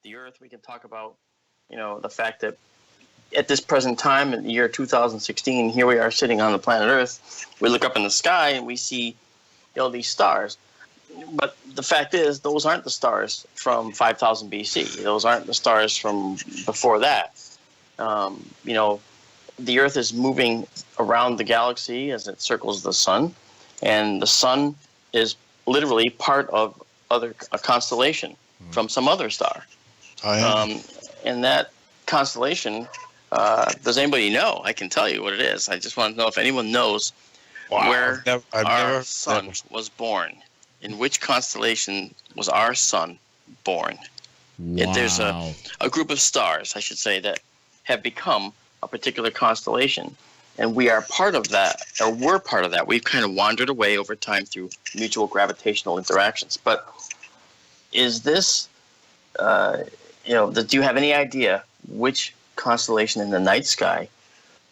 the Earth. We can talk about, the fact that at this present time, in the year 2016, here we are sitting on the planet Earth. We look up in the sky and we see, these stars. But the fact is, those aren't the stars from 5000 BC. Those aren't the stars from before that. The Earth is moving around the galaxy as it circles the sun, and the sun is literally part of a constellation from some other star. And that constellation, does anybody know? I can tell you what it is. I just want to know if anyone knows where our sun was born. In which constellation was our sun born? Wow. There's a group of stars, I should say, that have become a particular constellation. And we are part of that, or we're part of that. We've kind of wandered away over time through mutual gravitational interactions. But is this, do you have any idea which constellation in the night sky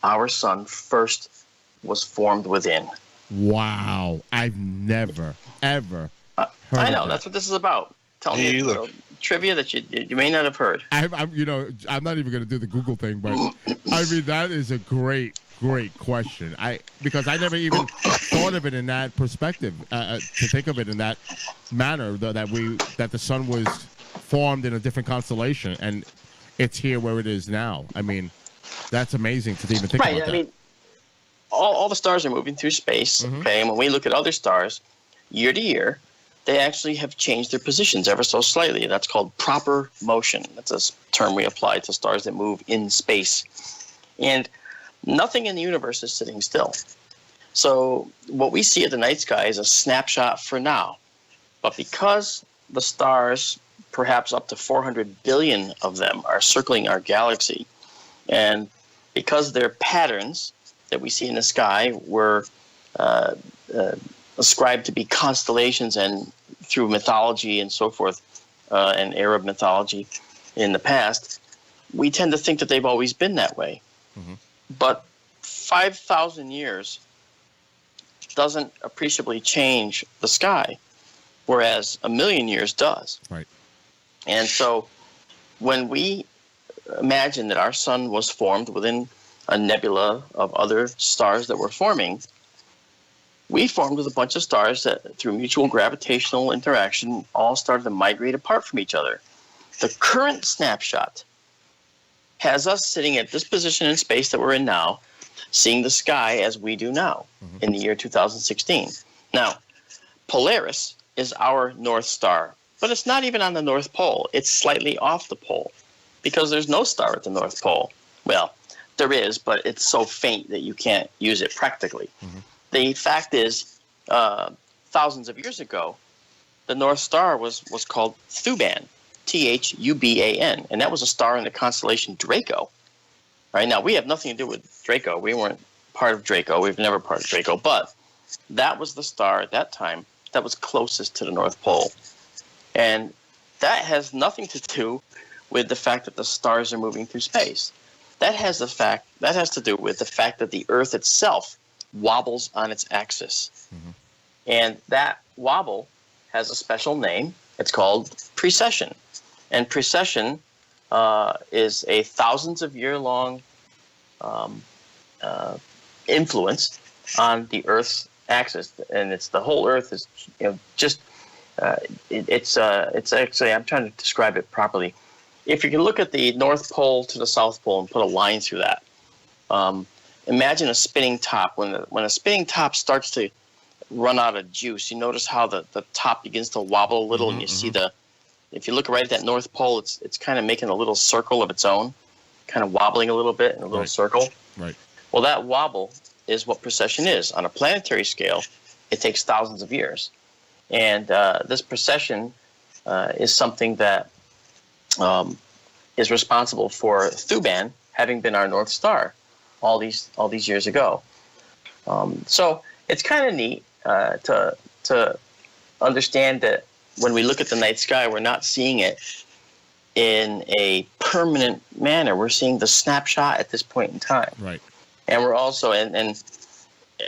our sun first was formed within? Wow. I've never, ever heard I know. of That's what this is about. Tell me trivia that you may not have heard. I'm not even going to do the Google thing, but I mean, that is a great question. Because I never even thought of it in that perspective, to think of it in that manner, that the sun was formed in a different constellation and it's here where it is now. I mean, that's amazing to even think about that. I mean, all the stars are moving through space, okay? And when we look at other stars, year to year, they actually have changed their positions ever so slightly. That's called proper motion. That's a term we apply to stars that move in space. And nothing in the universe is sitting still. So what we see at the night sky is a snapshot for now. But because the stars, perhaps up to 400 billion of them, are circling our galaxy, and because their patterns that we see in the sky were ascribed to be constellations, and through mythology and so forth, and Arab mythology in the past, we tend to think that they've always been that way. But 5,000 years doesn't appreciably change the sky, whereas 1,000,000 years does. Right. And so when we imagine that our sun was formed within a nebula of other stars that were forming, we formed with a bunch of stars that, through mutual gravitational interaction, all started to migrate apart from each other. The current snapshot has us sitting at this position in space that we're in now, seeing the sky as we do now in the year 2016. Now, Polaris is our North Star, but it's not even on the North Pole. It's slightly off the pole because there's no star at the North Pole. Well, there is, but it's so faint that you can't use it practically. The fact is, thousands of years ago, the North Star was called Thuban, Thuban, and that was a star in the constellation Draco. Right now, we have nothing to do with Draco. We weren't part of Draco. We've never part of Draco, but that was the star at that time that was closest to the North Pole, and that has nothing to do with the fact that the stars are moving through space. That has to do with the fact that the Earth itself wobbles on its axis. And that wobble has a special name. It's called precession. And precession is a thousands of year long influence on the Earth's axis. And it's the whole Earth is it's actually, I'm trying to describe it properly. If you can look at the North Pole to the South Pole and put a line through that, imagine a spinning top. When a spinning top starts to run out of juice, you notice how the top begins to wobble a little, and you see if you look right at that North Pole, it's kind of making a little circle of its own, kind of wobbling a little bit in a little circle. Right. Well, that wobble is what precession is. On a planetary scale, it takes thousands of years. And this precession is something that is responsible for Thuban having been our North Star all these years ago. So it's kind of neat to understand that when we look at the night sky, we're not seeing it in a permanent manner. We're seeing the snapshot at this point in time. Right. And we're also, and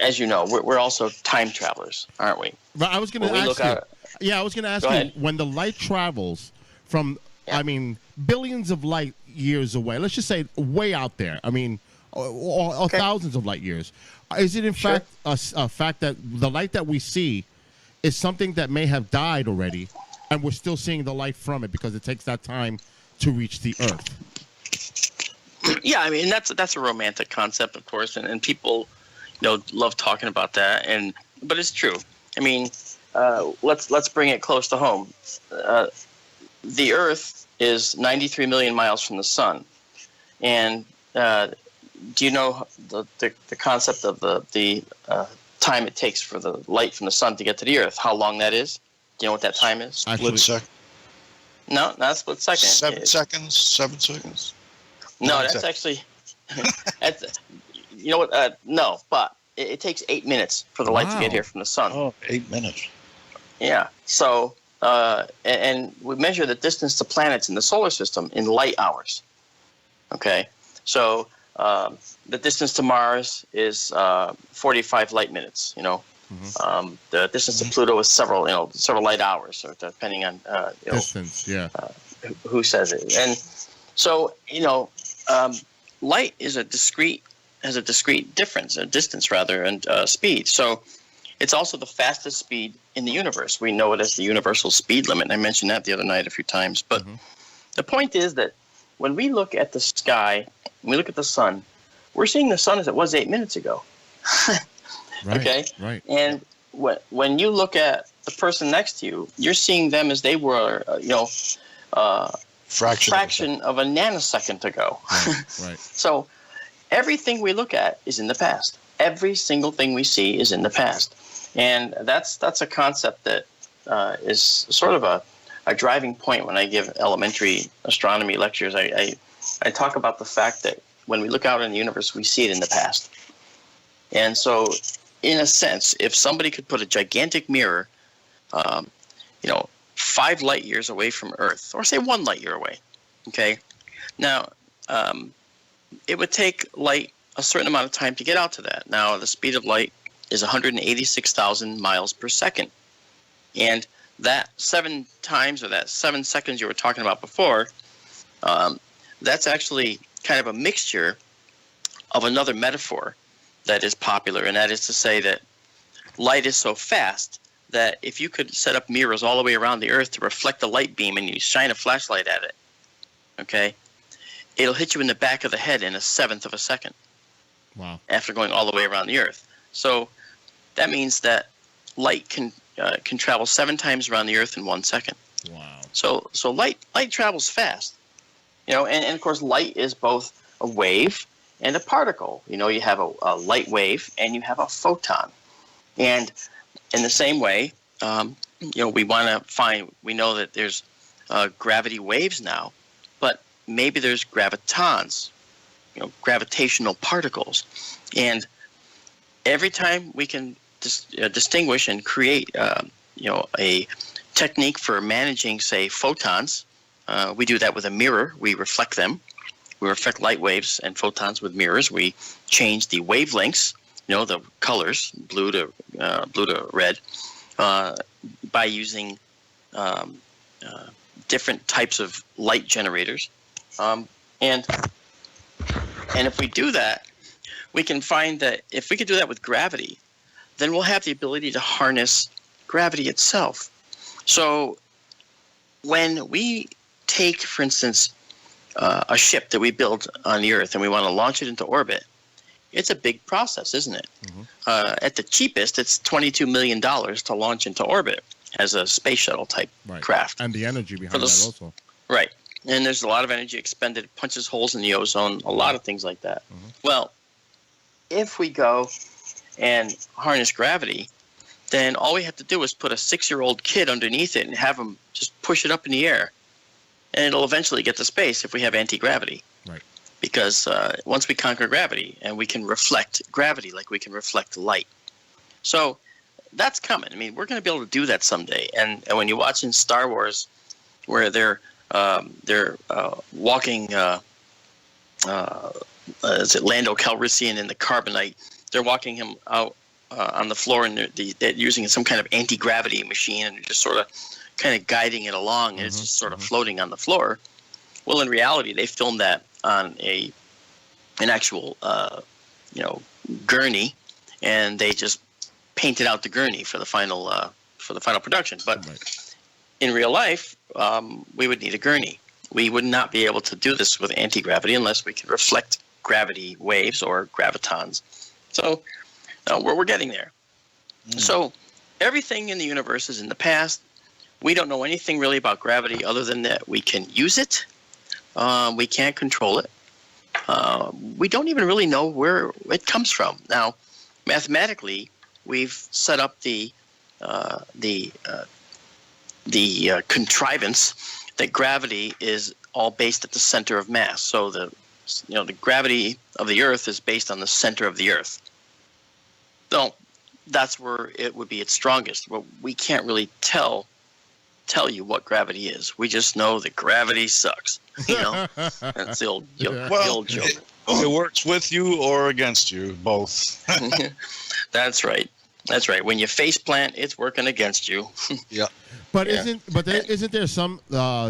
as you know, we're also time travelers, aren't we? But I was going to ask you. I was going to ask you, when the light travels from Yeah. I mean, billions of light years away. Let's just say way out there. I mean, or Okay. thousands of light years. Is it in Sure. fact a fact that the light that we see is something that may have died already, and we're still seeing the light from it because it takes that time to reach the Earth? Yeah, I mean that's a romantic concept, of course, and people, love talking about that. But it's true. I mean, let's bring it close to home. The Earth is 93 million miles from the sun, and do you know the concept of the time it takes for the light from the sun to get to the Earth? How long that is? Do you know what that time is? Actually, Split second. No, not a split second. 7 seconds. 7 seconds. No, 9 that's seconds. actually that's you know what? No, but it takes 8 minutes for the light to Wow. get here from the sun. Oh, 8 minutes. Yeah. So and we measure the distance to planets in the solar system in light hours. Okay. So the distance to Mars is 45 light minutes. The distance to Pluto is several light hours, so depending on distance. Yeah. who says it. And so light is has a discrete difference, a distance rather, and speed. So it's also the fastest speed in the universe. We know it as the universal speed limit. And I mentioned that the other night a few times. But the point is that when we look at the sky, when we look at the sun, we're seeing the sun as it was 8 minutes ago. Right. Okay. Right. And when you look at the person next to you, you're seeing them as they were, fraction of a nanosecond ago. Right. So everything we look at is in the past. Every single thing we see is in the past. And that's a concept that is sort of a driving point when I give elementary astronomy lectures. I talk about the fact that when we look out in the universe, we see it in the past. And so, in a sense, if somebody could put a gigantic mirror, 5 light years away from Earth, or say 1 light year away, okay? Now, it would take light a certain amount of time to get out to that. Now, the speed of light is 186,000 miles per second. And that 7 times, or that 7 seconds you were talking about before, that's actually kind of a mixture of another metaphor that is popular, and that is to say that light is so fast that if you could set up mirrors all the way around the Earth to reflect the light beam and you shine a flashlight at it, okay, it'll hit you in the back of the head in 1/7 of a second. Wow. After going all the way around the Earth. So that means that light can travel 7 times around the Earth in 1 second. Wow. So light travels fast, and of course light is both a wave and a particle. You have a light wave and you have a photon. And in the same way, we know that there's gravity waves now, but maybe there's gravitons, gravitational particles. And every time we can distinguish and create, a technique for managing, say, photons, we do that with a mirror. We reflect them. We reflect light waves and photons with mirrors. We change the wavelengths, the colors, blue to red, by using different types of light generators. And if we do that, we can find that if we could do that with gravity, then we'll have the ability to harness gravity itself. So when we take, for instance, a ship that we build on the Earth and we want to launch it into orbit, it's a big process, isn't it? At the cheapest, it's $22 million to launch into orbit as a space shuttle type craft. And the energy behind that also. Right. And there's a lot of energy expended. It punches holes in the ozone, a lot of things like that. Well, if we go and harness gravity, then all we have to do is put a 6-year-old kid underneath it and have him just push it up in the air. And it'll eventually get to space if we have anti-gravity. Right. Because once we conquer gravity, and we can reflect gravity like we can reflect light. So that's coming. I mean, we're going to be able to do that someday. And when you watch in Star Wars where they're walking, is it Lando Calrissian in the carbonite? They're walking him out on the floor, and they're using some kind of anti-gravity machine, and they're just sort of kind of guiding it along, and it's just sort of floating on the floor. Well, in reality, they filmed that on an actual gurney, and they just painted out the gurney for the final production. But in real life, we would need a gurney. We would not be able to do this with anti-gravity unless we could reflect gravity waves or gravitons. So we're getting there. So everything in the universe is in the past. We don't know anything really about gravity other than that we can use it. We can't control it. We don't even really know where it comes from. Now, mathematically, we've set up the contrivance that gravity is all based at the center of mass. So the gravity of the Earth is based on the center of the Earth. So that's where it would be its strongest. But we can't really tell you what gravity is. We just know that gravity sucks. That's the old joke. It works with you or against you, both. That's right. When you face plant, it's working against you. Yeah. But isn't there some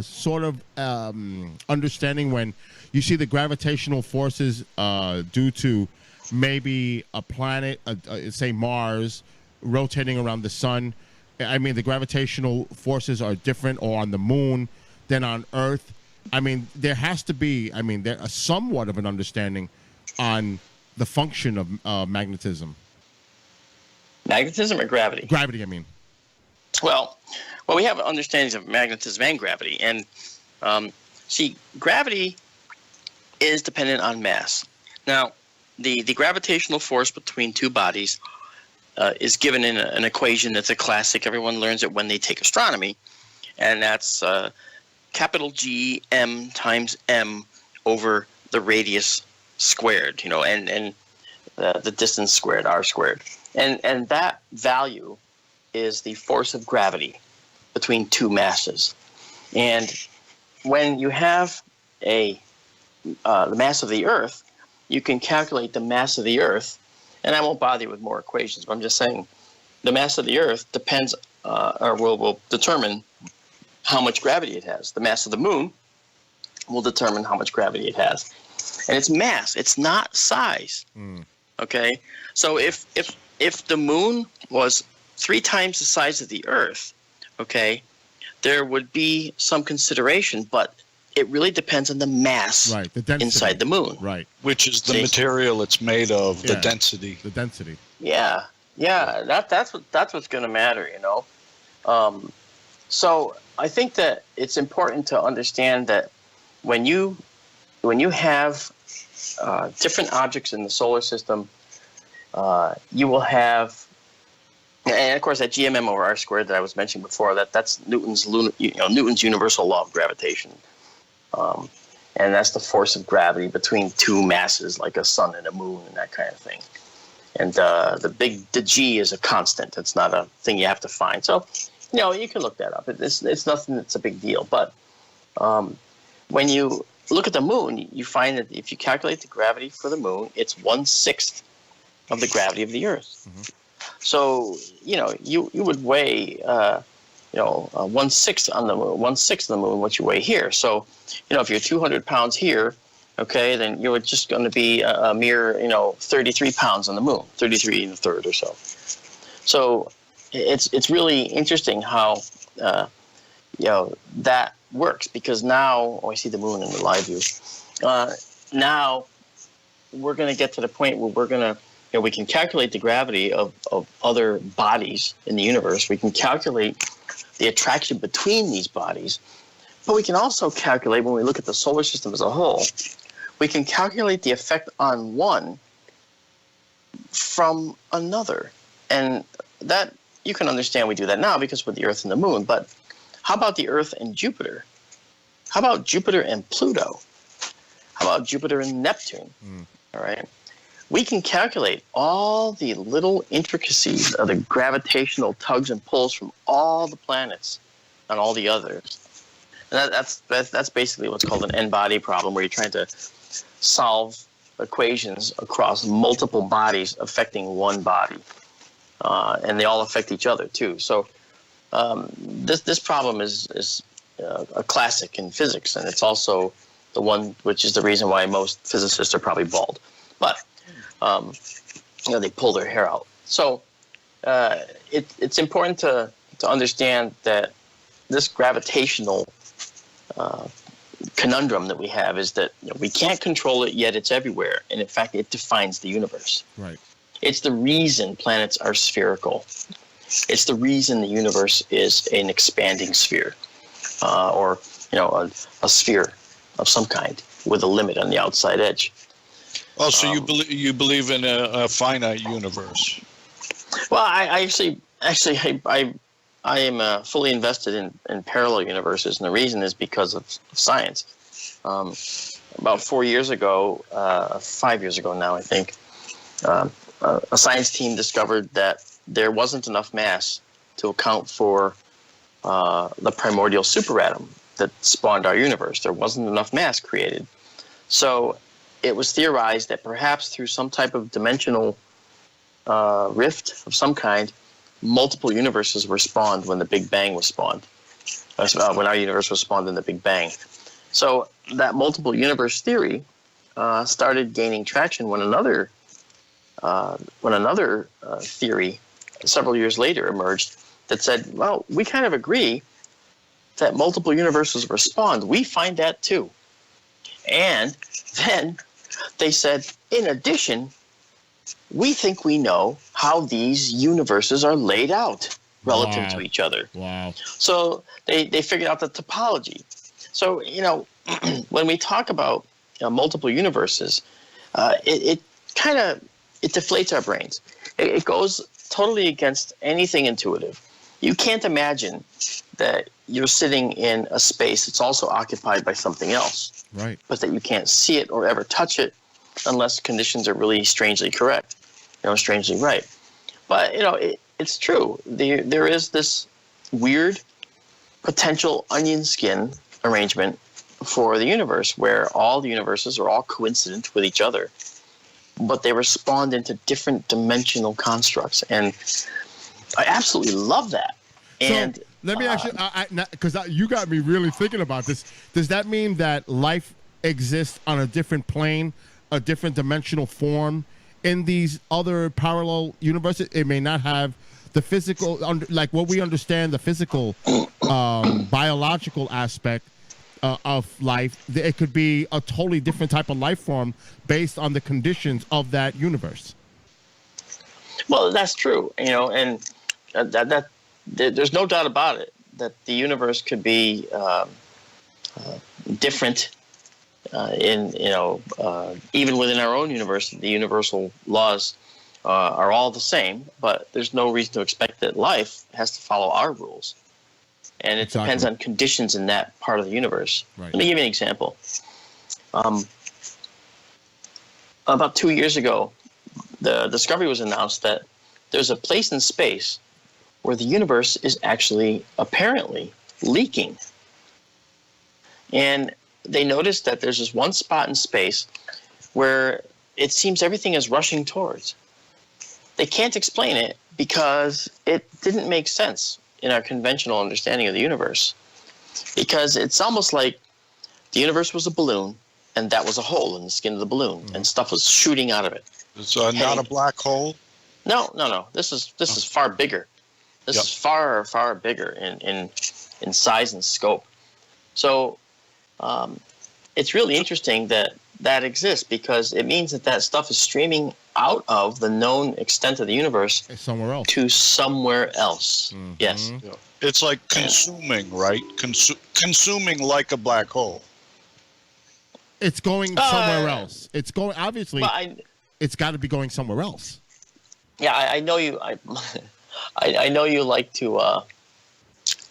sort of understanding when you see the gravitational forces due to maybe a planet, say Mars, rotating around the sun? I mean, the gravitational forces are different, or on the moon than on Earth. I mean, there has to be. I mean, there is somewhat of an understanding on the function of magnetism. Magnetism or gravity? Gravity, I mean. Well, we have understandings of magnetism and gravity, and see, gravity is dependent on mass. Now, the gravitational force between two bodies is given in an equation that's a classic. Everyone learns it when they take astronomy, and that's capital G m times m over the radius squared, and the distance squared, r squared. And that value is the force of gravity between two masses. And when you have the mass of the Earth, you can calculate the mass of the Earth. And I won't bother you with more equations, but I'm just saying the mass of the Earth depends or will determine how much gravity it has. The mass of the moon will determine how much gravity it has. And it's mass. It's not size. Okay? So if the moon was 3 times the size of the Earth, okay, there would be some consideration, but it really depends on the mass the density inside the moon. Right. Which is the material it's made of, the density. The density. Yeah. That's what's going to matter, So I think that it's important to understand that when you have different objects in the solar system, you will have, and of course that GMM over R squared that I was mentioning before, that's Newton's universal law of gravitation, and that's the force of gravity between two masses like a sun and a moon and that kind of thing. And the G is a constant. It's not a thing you have to find. So, you can look that up. It's nothing that's a big deal. But when you look at the moon, you find that if you calculate the gravity for the moon, it's 1/6 of the gravity of the Earth. So, you would weigh, 1/6 on the moon, 1/6 of the moon, what you weigh here. So, if you're 200 pounds here, okay, then you're just going to be a mere, 33 pounds on the moon, 33 and a third or so. So it's really interesting how, that works, because now, I see the moon in the live view. Now we're going to get to the point where we're going to, we can calculate the gravity of other bodies in the universe. We can calculate the attraction between these bodies, but we can also calculate, when we look at the solar system as a whole, we can calculate the effect on one from another. And that, you can understand we do that now because with the Earth and the Moon, but how about the Earth and Jupiter? How about Jupiter and Pluto? How about Jupiter and Neptune? All right. We can calculate all the little intricacies of the gravitational tugs and pulls from all the planets and all the others. And that's basically what's called an n-body problem, where you're trying to solve equations across multiple bodies affecting one body. And they all affect each other, too. So this problem is a classic in physics, and it's also the one which is the reason why most physicists are probably bald. But they pull their hair out. So it's important to understand that this gravitational conundrum that we have is that we can't control it, yet it's everywhere, and in fact, it defines the universe. Right. It's the reason planets are spherical. It's the reason the universe is an expanding sphere, or a sphere of some kind with a limit on the outside edge. Oh, so you believe in a finite universe? Well, I am fully invested in parallel universes, and the reason is because of science. About 4 years ago, 5 years ago now, I think, a science team discovered that there wasn't enough mass to account for the primordial superatom that spawned our universe. There wasn't enough mass created. So it was theorized that perhaps through some type of dimensional rift of some kind, multiple universes were spawned when the Big Bang was spawned, when our universe was spawned in the Big Bang. So that multiple universe theory started gaining traction when another theory several years later emerged that said, well, we kind of agree that multiple universes were spawned. We find that too. And then they said, in addition, we think we know how these universes are laid out relative to each other. Wow. So they figured out the topology. So, when we talk about multiple universes, it deflates our brains. It goes totally against anything intuitive. You can't imagine that you're sitting in a space that's also occupied by something else. Right. But that you can't see it or ever touch it unless conditions are really strangely correct, strangely right. But, it's true. There is this weird potential onion skin arrangement for the universe where all the universes are all coincident with each other, but they were spawned into different dimensional constructs. And I absolutely love that. And so let me ask you, because you got me really thinking about this. Does that mean that life exists on a different plane, a different dimensional form in these other parallel universes? It may not have the physical, like what we understand, the physical, biological aspect of life. It could be a totally different type of life form based on the conditions of that universe. Well, that's true, and that there's no doubt about it that the universe could be different even within our own universe. The universal laws are all the same, but there's no reason to expect that life has to follow our rules. And it depends on conditions in that part of the universe. Right. Let me give you an example. About 2 years ago, the discovery was announced that there's a place in space where the universe is actually apparently leaking. And they noticed that there's this one spot in space where it seems everything is rushing towards. They can't explain it because it didn't make sense in our conventional understanding of the universe. Because it's almost like the universe was a balloon, and that was a hole in the skin of the balloon, and stuff was shooting out of it. It's not a black hole? No. This is far bigger. This is far, far bigger in size and scope. So it's really interesting that exists because it means that stuff is streaming out of the known extent of the universe somewhere else to somewhere else. Mm-hmm. Yes. Yeah. It's like consuming, right? Consuming like a black hole. It's going somewhere else. It's going, obviously, it's got to be going somewhere else. Yeah, I know you. I know you like to.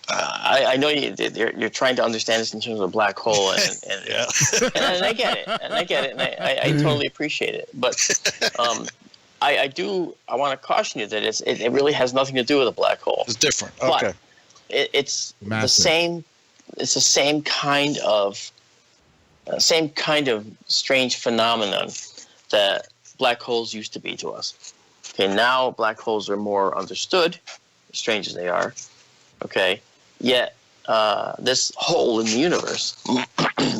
I know you're trying to understand this in terms of a black hole, and I get it, and I totally appreciate it. But I want to caution you that it really has nothing to do with a black hole. It's different. But okay. It's massive. The same. It's the same kind of strange phenomenon that black holes used to be to us. Okay, now black holes are more understood, strange as they are. Okay, yet this hole in the universe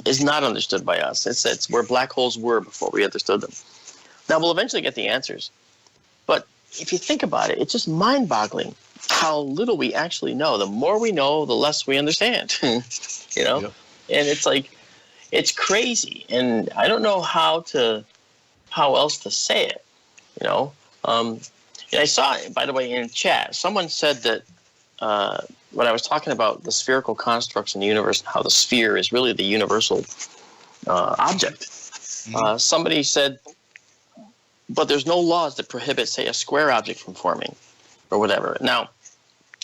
is not understood by us. It's where black holes were before we understood them. Now we'll eventually get the answers, but if you think about it, it's just mind-boggling how little we actually know. The more we know, the less we understand. You know, Yep. and it's like it's crazy, and I don't know how else to say it. You know, and I saw, by the way, in chat, someone said that when I was talking about the spherical constructs in the universe and how the sphere is really the universal object, somebody said, but there's no laws that prohibit, say, a square object from forming or whatever. Now,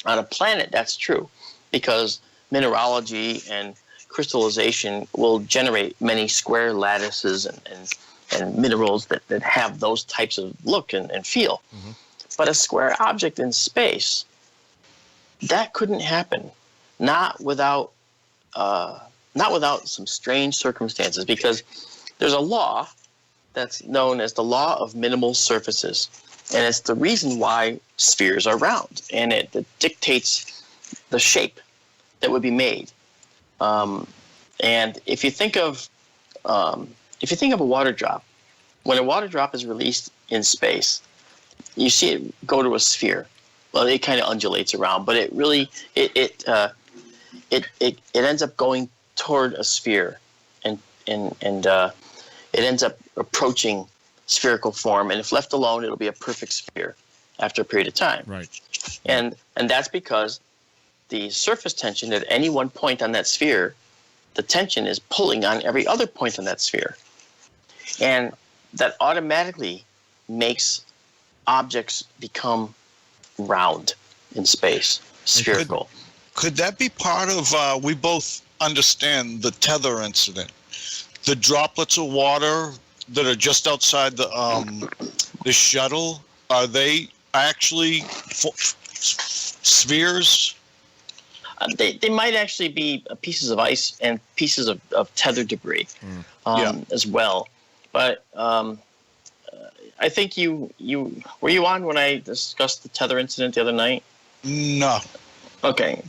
on a planet, that's true because mineralogy and crystallization will generate many square lattices and minerals that have those types of look and feel. Mm-hmm. But a square object in space, that couldn't happen, not without some strange circumstances, because there's a law that's known as the law of minimal surfaces, and it's the reason why spheres are round, and it dictates the shape that would be made. And if you think of a water drop, when a water drop is released in space, you see it go to a sphere. Well, it kind of undulates around, but it really it ends up going toward a sphere, and it ends up approaching spherical form. And if left alone, it'll be a perfect sphere after a period of time. Right. And that's because the surface tension at any one point on that sphere, the tension is pulling on every other point on that sphere, and that automatically makes objects become round in space, spherical. Could that be part of, we both understand the tether incident, the droplets of water that are just outside the shuttle, are they actually spheres? They might actually be pieces of ice and pieces of tether debris as well. But I think you were you on when I discussed the tether incident the other night? No. Okay.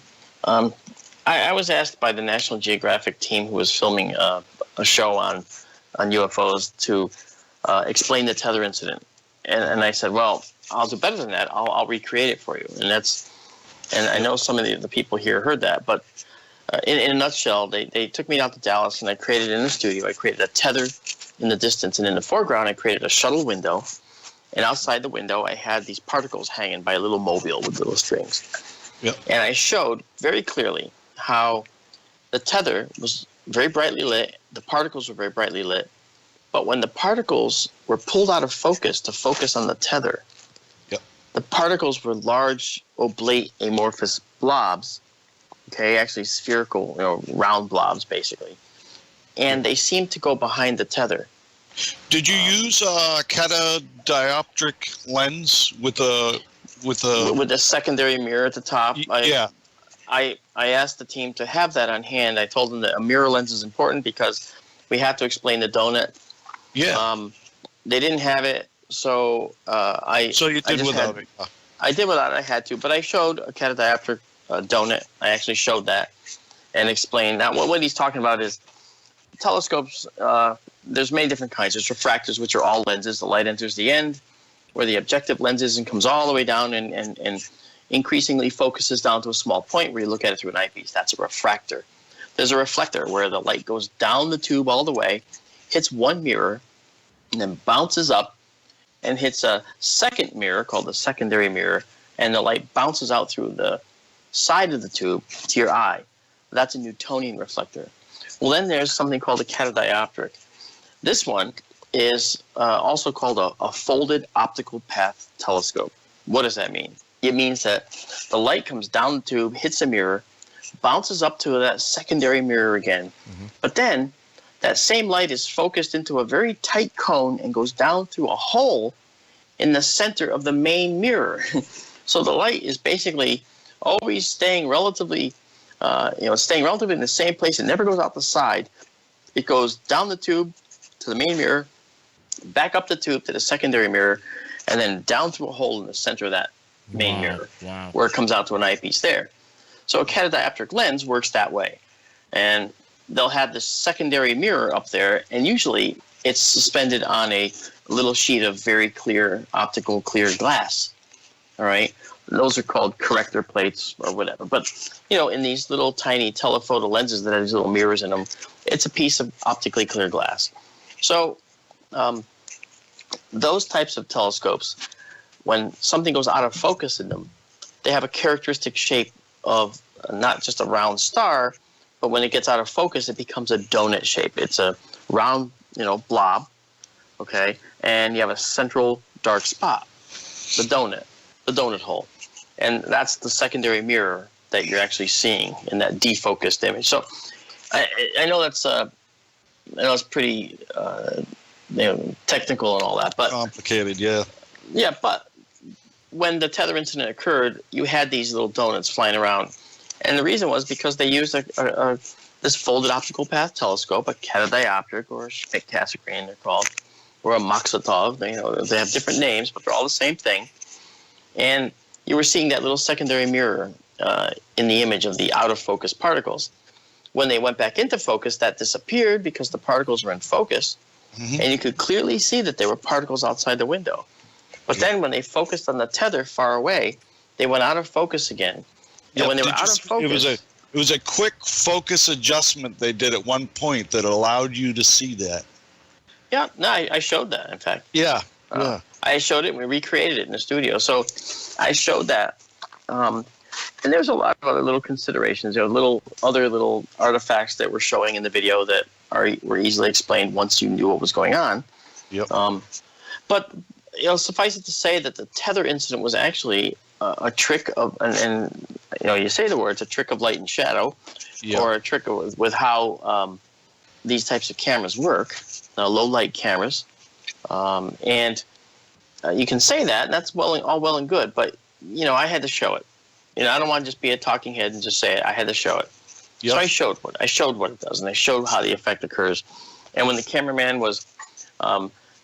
I was asked by the National Geographic team who was filming a show on UFOs to explain the tether incident, and I said, well, I'll do better than that. I'll recreate it for you, and I know some of the people here heard that, but in a nutshell, they took me down to Dallas, and I created in the studio. I created a tether in the distance, and in the foreground, I created a shuttle window, and outside the window, I had these particles hanging by a little mobile with little strings. Yep. And I showed very clearly how the tether was very brightly lit, the particles were very brightly lit, but when the particles were pulled out of focus to focus on the tether, the particles were large, oblate, amorphous blobs, actually spherical, round blobs, basically. And they seemed to go behind the tether. Did you use a catadioptric lens with a secondary mirror at the top? Yeah. I asked the team to have that on hand. I told them that a mirror lens is important because we have to explain the donut. Yeah. They didn't have it, so So you did without it. I did without it. I had to, but I showed a catadioptric donut. I actually showed that and explained that. What he's talking about is telescopes. There's many different kinds. There's refractors, which are all lenses. The light enters the end where the objective lens is and comes all the way down and increasingly focuses down to a small point where you look at it through an eyepiece. That's a refractor. There's a reflector where the light goes down the tube all the way, hits one mirror, and then bounces up and hits a second mirror called the secondary mirror, and the light bounces out through the side of the tube to your eye. That's a Newtonian reflector. Well, then there's something called a catadioptric. This one is also called a folded optical path telescope. What does that mean? It means that the light comes down the tube, hits a mirror, bounces up to that secondary mirror again, but then that same light is focused into a very tight cone and goes down through a hole in the center of the main mirror. So the light is basically always staying relatively in the same place. It never goes out the side. It goes down the tube to the main mirror, back up the tube to the secondary mirror, and then down through a hole in the center of that main mirror, where it comes out to an eyepiece there. So a catadioptric lens works that way. And they'll have this secondary mirror up there, and usually it's suspended on a little sheet of very clear, optical clear glass. All right? Those are called corrector plates or whatever. But, in these little tiny telephoto lenses that have these little mirrors in them, it's a piece of optically clear glass. So those types of telescopes, when something goes out of focus in them, they have a characteristic shape of not just a round star, but when it gets out of focus, it becomes a donut shape. It's a round, blob, okay? And you have a central dark spot, the donut hole. And that's the secondary mirror that you're actually seeing in that defocused image. So I know that's pretty technical and all that, but complicated, yeah. Yeah, but when the tether incident occurred, you had these little donuts flying around, and the reason was because they used this folded optical path telescope, a catadioptric or a Schmidt-Cassegrain they're called, or a Maksutov. They have different names, but they're all the same thing. And you were seeing that little secondary mirror in the image of the out-of-focus particles. When they went back into focus, that disappeared because the particles were in focus, and you could clearly see that there were particles outside the window. But then when they focused on the tether far away, they went out of focus again. And when they were out of focus... It was a quick focus adjustment they did at one point that allowed you to see that. Yeah, no, I showed that, in fact. Yeah. I showed it, and we recreated it in the studio. So I showed that. And there's a lot of other little considerations. There were other little artifacts that were showing in the video that were easily explained once you knew what was going on. Yep. But suffice it to say that the tether incident was actually a trick of, and you say the words, a trick of light and shadow, or a trick with how these types of cameras work, low light cameras, and you can say that, and that's all well and good, but I had to show it. I don't want to just be a talking head and just say it. I had to show it. Yep. So I showed what it does, and I showed how the effect occurs. And when the cameraman was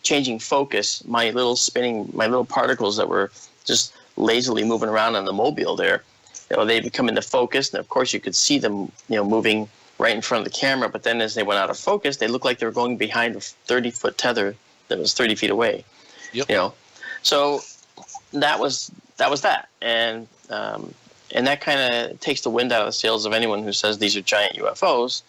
changing focus, my little particles that were just lazily moving around on the mobile there, they become into focus, and of course you could see them, moving right in front of the camera. But then as they went out of focus, they looked like they were going behind a 30-foot tether that was 30 feet away. Yep. So that was that, and that kind of takes the wind out of the sails of anyone who says these are giant UFOs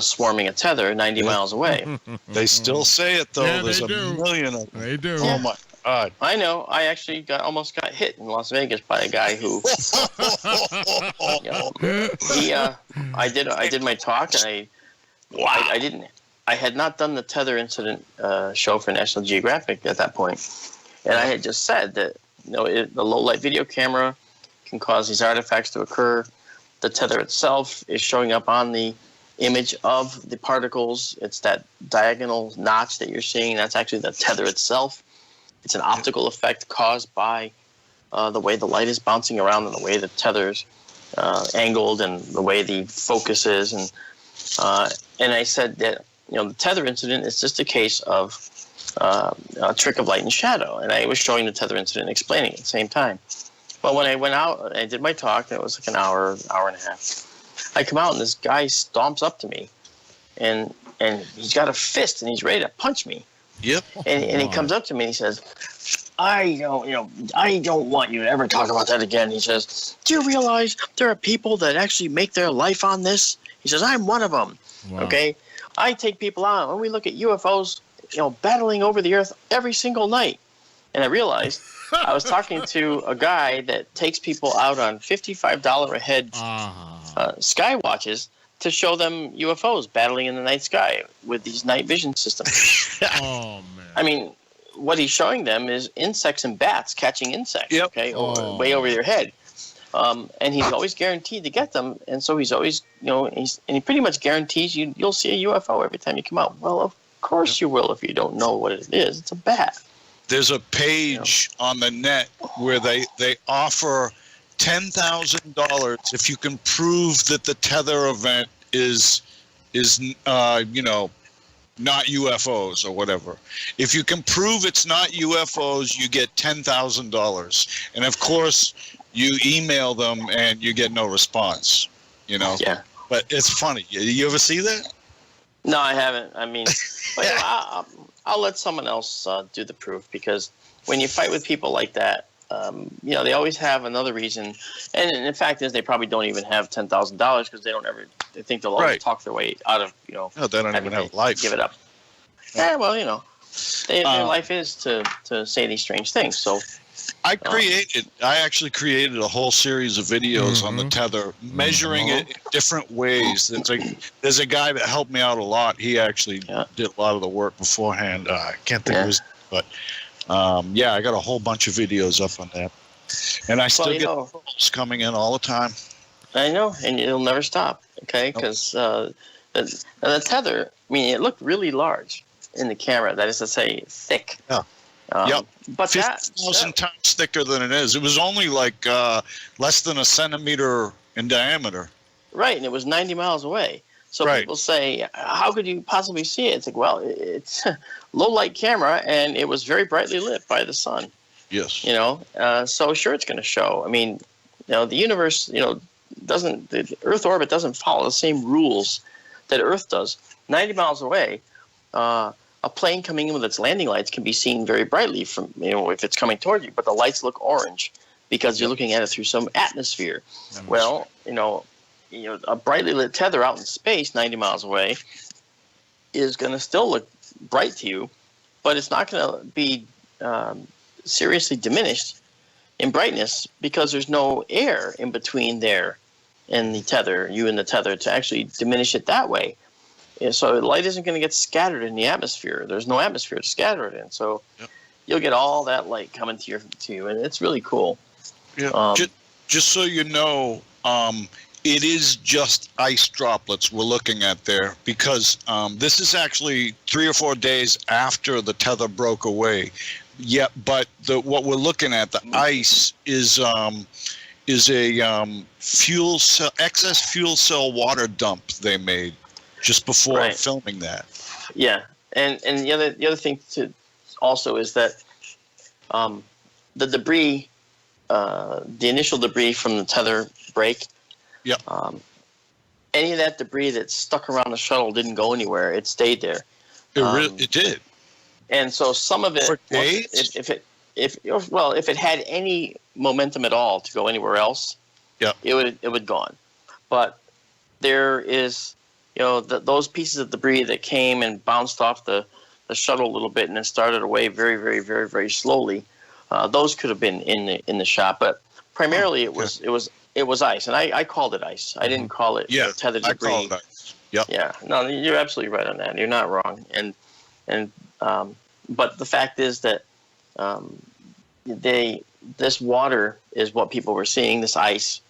swarming a tether 90 miles away. They still say it, though. Yeah, There's a do. million of them. They do. Oh, my God. I know. I actually almost got hit in Las Vegas by a guy who... I did my talk, and I had not done the tether incident show for National Geographic at that point. And I had just said that the low light video camera can cause these artifacts to occur. The tether itself is showing up on the image of the particles. It's that diagonal notch that you're seeing. That's actually the tether itself. It's an optical effect caused by the way the light is bouncing around and the way the tether's angled and the way the focus is. And I said that the tether incident is just a case of a trick of light and shadow. And I was showing the tether incident and explaining it at the same time. But when I went out, I did my talk, and it was like an hour and a half. I come out, and this guy stomps up to me, and he's got a fist, and he's ready to punch me. Yep. And he comes up to me, and he says, I don't want you to ever talk about that again. He says, do you realize there are people that actually make their life on this? He says, I'm one of them. Wow. Okay? I take people out, and we look at UFOs, battling over the earth every single night. And I realized I was talking to a guy that takes people out on $55 a head sky watches to show them UFOs battling in the night sky with these night vision systems. Oh, man. I mean, what he's showing them is insects and bats catching insects, okay, way over your head. And he's always guaranteed to get them, and so he's always, he pretty much guarantees you'll see a UFO every time you come out. Well, of course you will if you don't know what it is. It's a bat. There's a page on the net where they offer $10,000 if you can prove that the tether event is not UFOs or whatever. If you can prove it's not UFOs, you get $10,000. And of course, you email them and you get no response. Yeah. But it's funny. You ever see that? No, I haven't. I mean, but I'll let someone else do the proof, because when you fight with people like that, they always have another reason. And the fact is, they probably don't even have $10,000, because they think they'll always talk their way out of, No, they don't even have life. Give it up. Yeah, well, their life is to say these strange things. So I actually created a whole series of videos on the tether, measuring it in different ways. There's a guy that helped me out a lot. He actually did a lot of the work beforehand. I can't think of his, but I got a whole bunch of videos up on that. And I still get calls coming in all the time. I know, and it'll never stop, okay? Because the tether, I mean, it looked really large in the camera. That is to say, thick. Yeah. But 50,000 times thicker than it is. It was only like less than a centimeter in diameter. Right, and it was 90 miles away. So people say, how could you possibly see it? It's like, well, it's a low-light camera, and it was very brightly lit by the sun. Yes. So sure it's going to show. I mean, the universe, the Earth orbit doesn't follow the same rules that Earth does. 90 miles away, a plane coming in with its landing lights can be seen very brightly from, if it's coming toward you, but the lights look orange because you're looking at it through some atmosphere. Well, a brightly lit tether out in space 90 miles away is going to still look bright to you, but it's not going to be seriously diminished in brightness, because there's no air in between there and the tether, you and the tether, to actually diminish it that way. Yeah, so the light isn't going to get scattered in the atmosphere. There's no atmosphere to scatter it in. So you'll get all that light coming to you, and it's really cool. Yeah. Just so you know, it is just ice droplets we're looking at there, because this is actually 3 or 4 days after the tether broke away. Yeah, but what we're looking at, the ice is a excess fuel cell water dump they made just before filming that. Yeah, and the other thing also is that the debris, the initial debris from the tether break. Yeah. Any of that debris that stuck around the shuttle didn't go anywhere. It stayed there. It did. And so some of it, for days? if it had any momentum at all to go anywhere else, it would gone. But there is, those pieces of debris that came and bounced off the shuttle a little bit and then started away very, very, very, very slowly. Those could have been in the shot, but primarily it was ice, and I called it ice. I didn't call it tethered debris. I called it ice. Yep. Yeah, no, you're absolutely right on that. You're not wrong, but the fact is that this water is what people were seeing, this ice,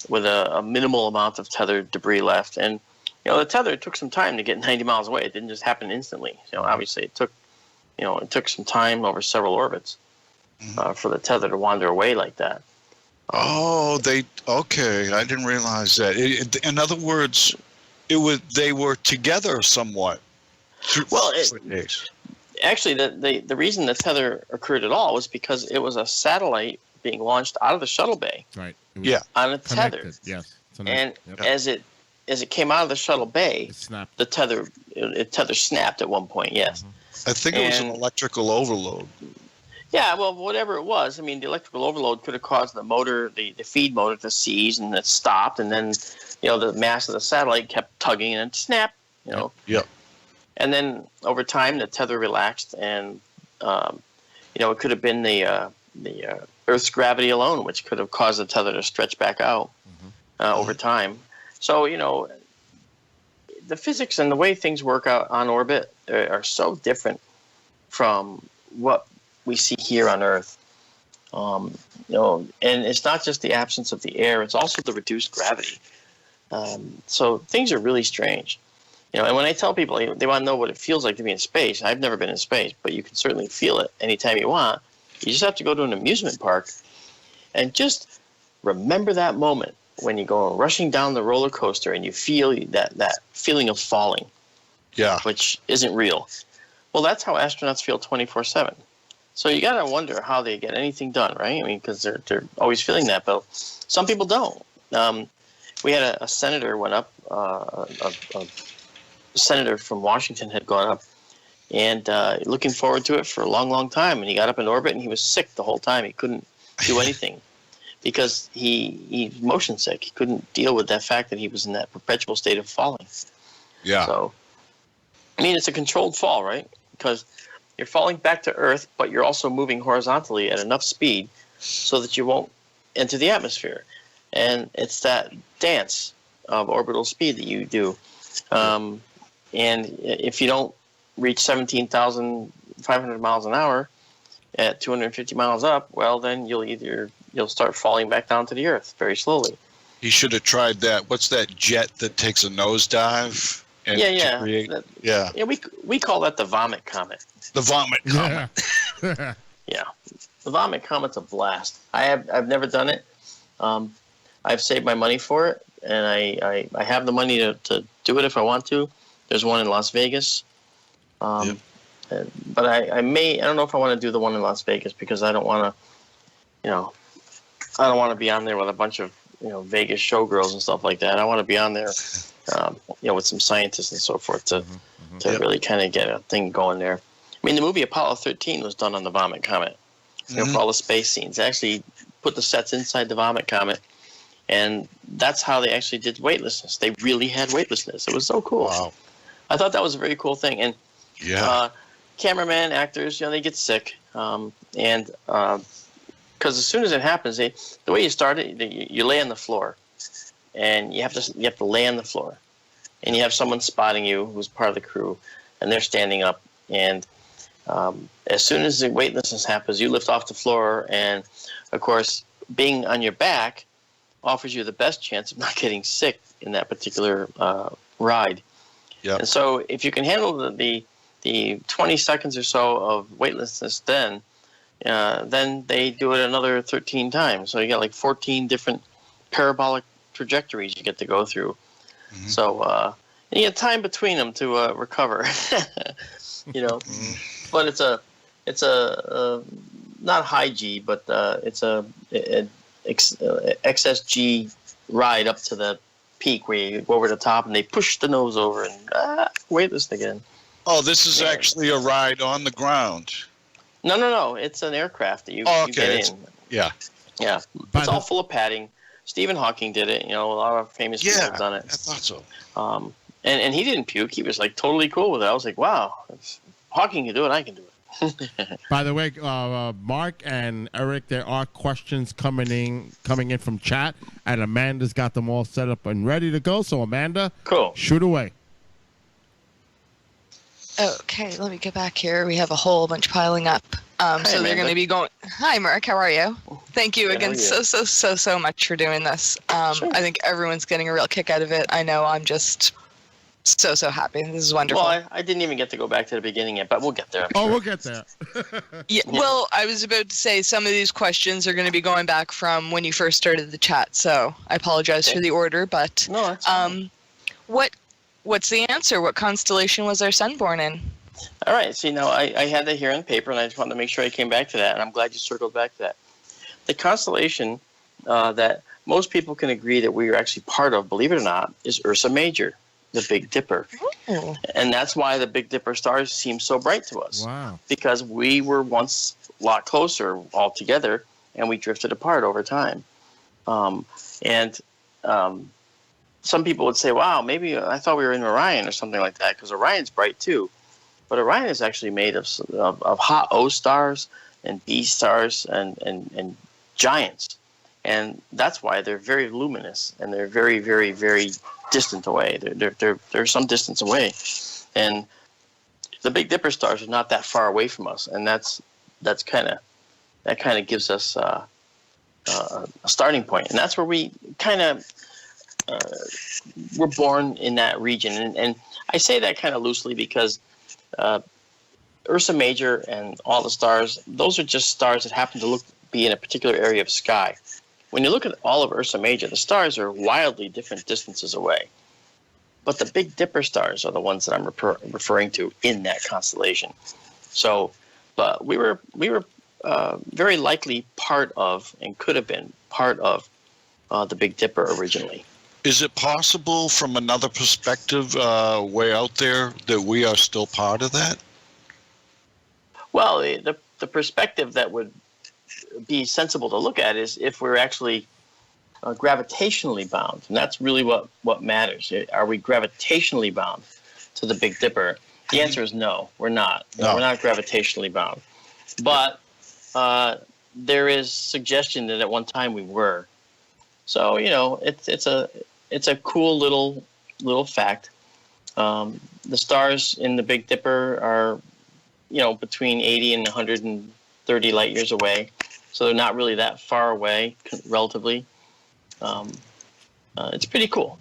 with a minimal amount of tethered debris left. And the tether took some time to get 90 miles away. It didn't just happen instantly. Obviously it took some time over several orbits for the tether to wander away like that. Okay. I didn't realize that. In other words, they were together somewhat. Well, actually, the reason the tether occurred at all was because it was a satellite being launched out of the shuttle bay. Right. On a tether. Yes. And as it came out of the shuttle bay, the tether snapped at one point. Yes. I think it was an electrical overload. Yeah, well, whatever it was, I mean, the electrical overload could have caused the motor, the feed motor, to seize, and it stopped, and then, the mass of the satellite kept tugging, and it snapped. Yep. And then over time, the tether relaxed, and it could have been the Earth's gravity alone, which could have caused the tether to stretch back out over time. So the physics and the way things work out on orbit are so different from what we see here on Earth. And it's not just the absence of the air; it's also the reduced gravity. So things are really strange. And when I tell people they want to know what it feels like to be in space, I've never been in space, but you can certainly feel it anytime you want. You just have to go to an amusement park and just remember that moment when you go rushing down the roller coaster and you feel that feeling of falling, which isn't real. Well, that's how astronauts feel 24/7. So you got to wonder how they get anything done, right? I mean, because they're always feeling that, but some people don't. We had a senator went up, a senator from Washington had gone up, and looking forward to it for a long, long time. And he got up in orbit, and he was sick the whole time. He couldn't do anything because he's motion sick. He couldn't deal with that fact that he was in that perpetual state of falling. Yeah. So, I mean, it's a controlled fall, right? Because you're falling back to Earth, but you're also moving horizontally at enough speed so that you won't enter the atmosphere. And it's that dance of orbital speed that you do. And if you don't reach 17,500 miles an hour at 250 miles up, well, then you'll start falling back down to the Earth very slowly. He should have tried that. What's that jet that takes a nosedive? Yeah. Yeah. We call that the vomit comet. The vomit comet. Yeah. Yeah, the vomit comet's a blast. I've never done it. I've saved my money for it, and I have the money to do it if I want to. There's one in Las Vegas. But I don't know if I want to do the one in Las Vegas because I don't want to be on there with a bunch of Vegas showgirls and stuff like that. I want to be on there, with some scientists and so forth to really kind of get a thing going there. I mean, the movie Apollo 13 was done on the Vomit Comet, for all the space scenes. They actually put the sets inside the Vomit Comet, and that's how they actually did weightlessness. They really had weightlessness. It was so cool. Wow. I thought that was a very cool thing. And cameraman, actors, they get sick, because as soon as it happens, the way you start it, you lay on the floor, and you have to lay on the floor, and you have someone spotting you who's part of the crew, and they're standing up, and as soon as the weightlessness happens, you lift off the floor, and of course, being on your back offers you the best chance of not getting sick in that particular ride. Yep. And so, if you can handle the 20 seconds or so of weightlessness, then they do it another 13 times. So you got like 14 different parabolic trajectories you get to go through. Mm-hmm. So and you have time between them to recover. But it's a not high G, but it's a XSG ride up to the peak where you go over the top and they push the nose over and weightless again. Oh, this is actually a ride on the ground. No. It's an aircraft that you get in. Yeah. Yeah. It's all full of padding. Stephen Hawking did it. A lot of famous people have done it. I thought so. And he didn't puke. He was like totally cool with it. I was like, wow, if Hawking can do it, I can do it. By the way, Mark and Eric, there are questions coming in from chat, and Amanda's got them all set up and ready to go. So Amanda, cool, shoot away. Okay, let me get back here. We have a whole bunch piling up. So they're going to be going. Hi, Mark. How are you? Thank you again so much for doing this. Sure. I think everyone's getting a real kick out of it. I know I'm just so happy. This is wonderful. Well, I didn't even get to go back to the beginning yet, but we'll get there. We'll get there. Yeah. Well, I was about to say some of these questions are going to be going back from when you first started the chat, so I apologize for the order, but no, that's fine. What's the answer? What constellation was our sun born in? All right. See, now I had that here on paper, and I just wanted to make sure I came back to that, and I'm glad you circled back to that. The constellation that most people can agree that we are actually part of, believe it or not, is Ursa Major, the Big Dipper. Oh. And that's why the Big Dipper stars seem so bright to us. Wow. Because we were once a lot closer all together, and we drifted apart over time. Some people would say, wow, maybe I thought we were in Orion or something like that, because Orion's bright too. But Orion is actually made of hot O stars and B stars and giants. And that's why they're very luminous, and they're very, very, very distant away. They're some distance away. And the Big Dipper stars are not that far away from us, and that kind of gives us a starting point. And that's where we kind of were born in that region. And I say that kind of loosely because Ursa Major and all the stars, those are just stars that happen to be in a particular area of sky. When you look at all of Ursa Major, the stars are wildly different distances away. But the Big Dipper stars are the ones that I'm referring to in that constellation. So but we were very likely part of, and could have been part of, the Big Dipper originally. Is it possible from another perspective, way out there, that we are still part of that? Well, the perspective that would be sensible to look at is if we're actually gravitationally bound, and that's really what matters. Are we gravitationally bound to the Big Dipper? The answer is no, we're not. No. We're not gravitationally bound. But there is suggestion that at one time we were. So it's a cool little fact. The stars in the Big Dipper are between 80 and 130 light years away, so they're not really that far away relatively. It's pretty cool.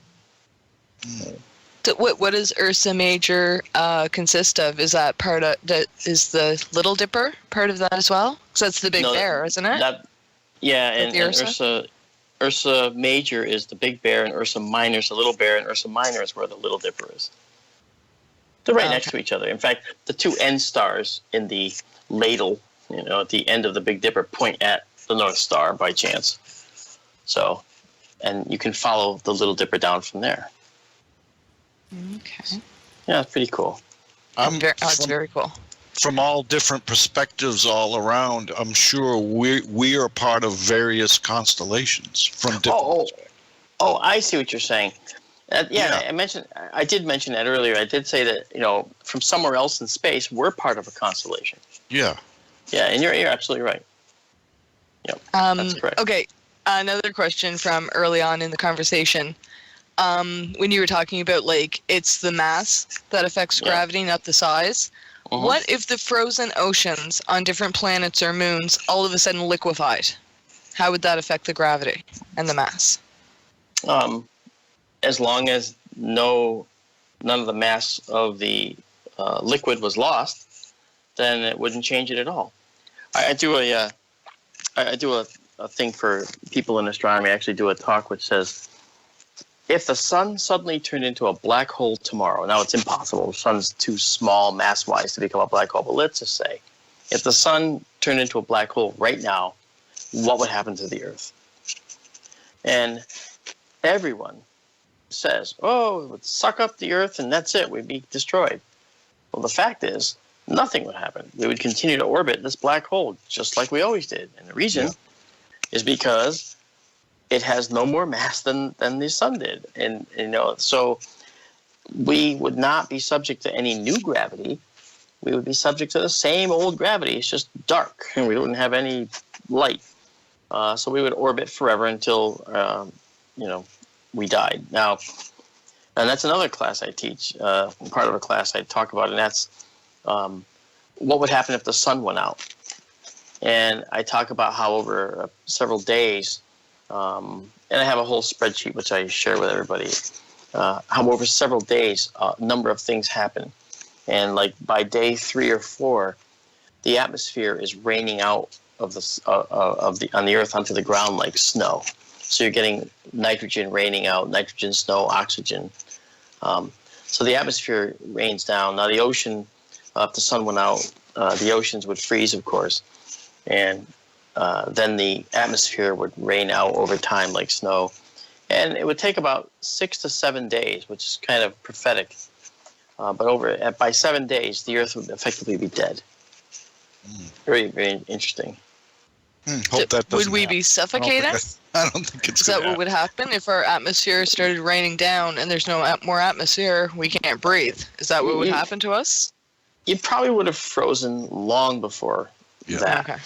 So what does Ursa Major consist of? Is that is the Little Dipper part of that as well? Because that's the Big Bear, isn't it? And Ursa Major is the Big Bear, and Ursa Minor is the Little Bear, and Ursa Minor is where the Little Dipper is. They're right next to each other. In fact, the two end stars in the ladle, at the end of the Big Dipper, point at the North Star by chance. So, and you can follow the Little Dipper down from there. Okay. Yeah, it's pretty cool. It's very cool. From all different perspectives all around, I'm sure we are part of various constellations from different. Oh, I see what you're saying. I did mention that earlier. I did say that from somewhere else in space, we're part of a constellation. Yeah. Yeah, and you're absolutely right. Yep, that's correct. Okay, another question from early on in the conversation. When you were talking about it's the mass that affects gravity, not the size. Uh-huh. What if the frozen oceans on different planets or moons all of a sudden liquefied? How would that affect the gravity and the mass? As long as none of the mass of the liquid was lost, then it wouldn't change it at all. I do a thing for people in astronomy. I actually do a talk which says, if the sun suddenly turned into a black hole tomorrow, now it's impossible. The sun's too small mass-wise to become a black hole, but let's just say, if the sun turned into a black hole right now, what would happen to the Earth? And everyone says, it would suck up the Earth and that's it, we'd be destroyed. Well, the fact is, nothing would happen. We would continue to orbit this black hole just like we always did. And the reason is because it has no more mass than the sun did. And, so we would not be subject to any new gravity. We would be subject to the same old gravity. It's just dark and we wouldn't have any light. So we would orbit forever until, we died. Now, and that's another class I teach. Part of a class I talk about, and that's what would happen if the sun went out. And I talk about how over several days, and I have a whole spreadsheet which I share with everybody, how over several days a number of things happen. And by day 3 or 4, the atmosphere is raining out on the Earth onto the ground like snow. So you're getting nitrogen raining out, nitrogen, snow, oxygen. So the atmosphere rains down. Now the ocean, if the sun went out, the oceans would freeze, of course. And then the atmosphere would rain out over time like snow. And it would take about 6 to 7 days, which is kind of prophetic. But by 7 days, the Earth would effectively be dead. Very, very interesting. Hope that would we be suffocating? I don't think it's. Is that what would happen if our atmosphere started raining down and there's no more atmosphere? We can't breathe. Is that what would happen to us? You probably would have frozen long before that. Okay.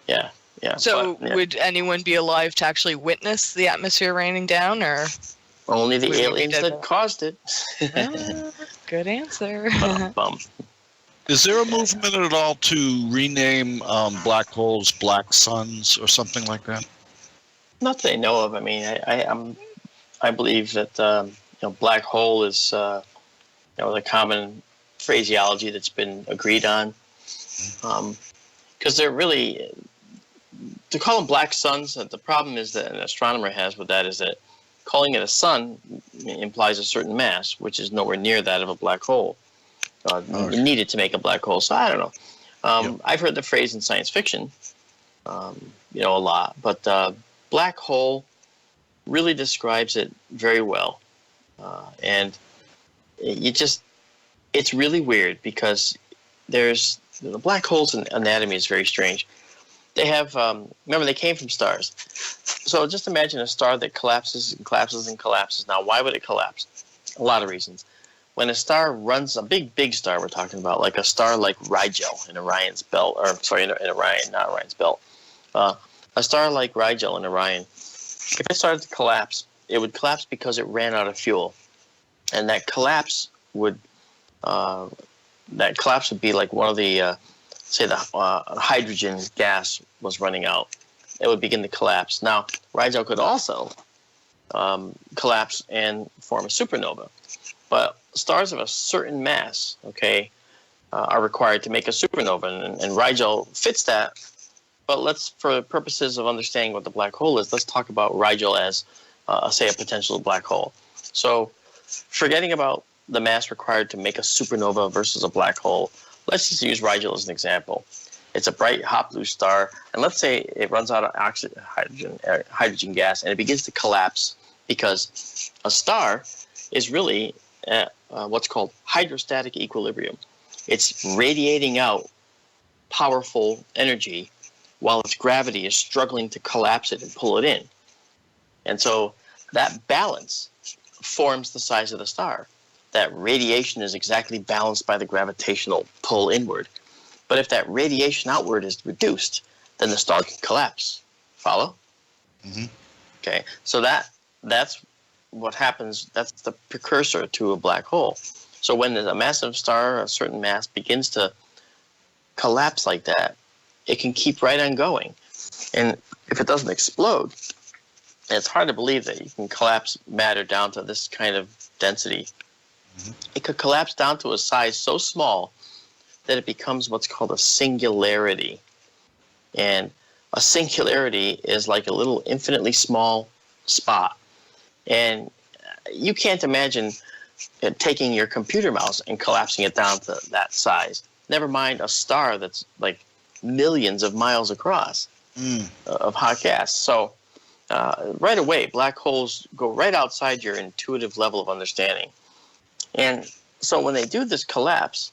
Yeah. So would anyone be alive to actually witness the atmosphere raining down, or only the aliens that caused it? Good answer. Bum. Is there a movement at all to rename black holes black suns or something like that? Not that I know of. I mean, I believe that black hole is the common phraseology that's been agreed on, because they're really, to call them black suns. The problem is that an astronomer has with that is that calling it a sun implies a certain mass, which is nowhere near that of a black hole. Needed to make a black hole. So I don't know. I've heard the phrase in science fiction, a lot, but black hole really describes it very well. And it's really weird because the black holes in anatomy is very strange. They have, remember, they came from stars. So just imagine a star that collapses and collapses and collapses. Now, why would it collapse? A lot of reasons. When a star runs, a big star we're talking about, like a star like Rigel in Orion's belt, or sorry, in Orion, not Orion's belt. A star like Rigel in Orion, if it started to collapse, it would collapse because it ran out of fuel. And that collapse would be like one of the, say the hydrogen gas was running out. It would begin to collapse. Now, Rigel could also collapse and form a supernova. But stars of a certain mass, are required to make a supernova, and Rigel fits that. But for purposes of understanding what the black hole is, let's talk about Rigel as, say, a potential black hole. So, forgetting about the mass required to make a supernova versus a black hole, let's just use Rigel as an example. It's a bright, hot blue star, and let's say it runs out of hydrogen gas, and it begins to collapse because a star is really at what's called hydrostatic equilibrium. It's radiating out powerful energy while its gravity is struggling to collapse it and pull it in. And so that balance forms the size of the star. That radiation is exactly balanced by the gravitational pull inward. But if that radiation outward is reduced, then the star can collapse. Follow? Mm-hmm. Okay, so that's what happens. That's the precursor to a black hole. So when a massive star, a certain mass, begins to collapse like that, it can keep right on going. And if it doesn't explode, it's hard to believe that you can collapse matter down to this kind of density. Mm-hmm. It could collapse down to a size so small that it becomes what's called a singularity. And a singularity is like a little infinitely small spot. And you can't imagine taking your computer mouse and collapsing it down to that size. Never mind a star that's like millions of miles across of hot gas. So right away, black holes go right outside your intuitive level of understanding. And so when they do this collapse,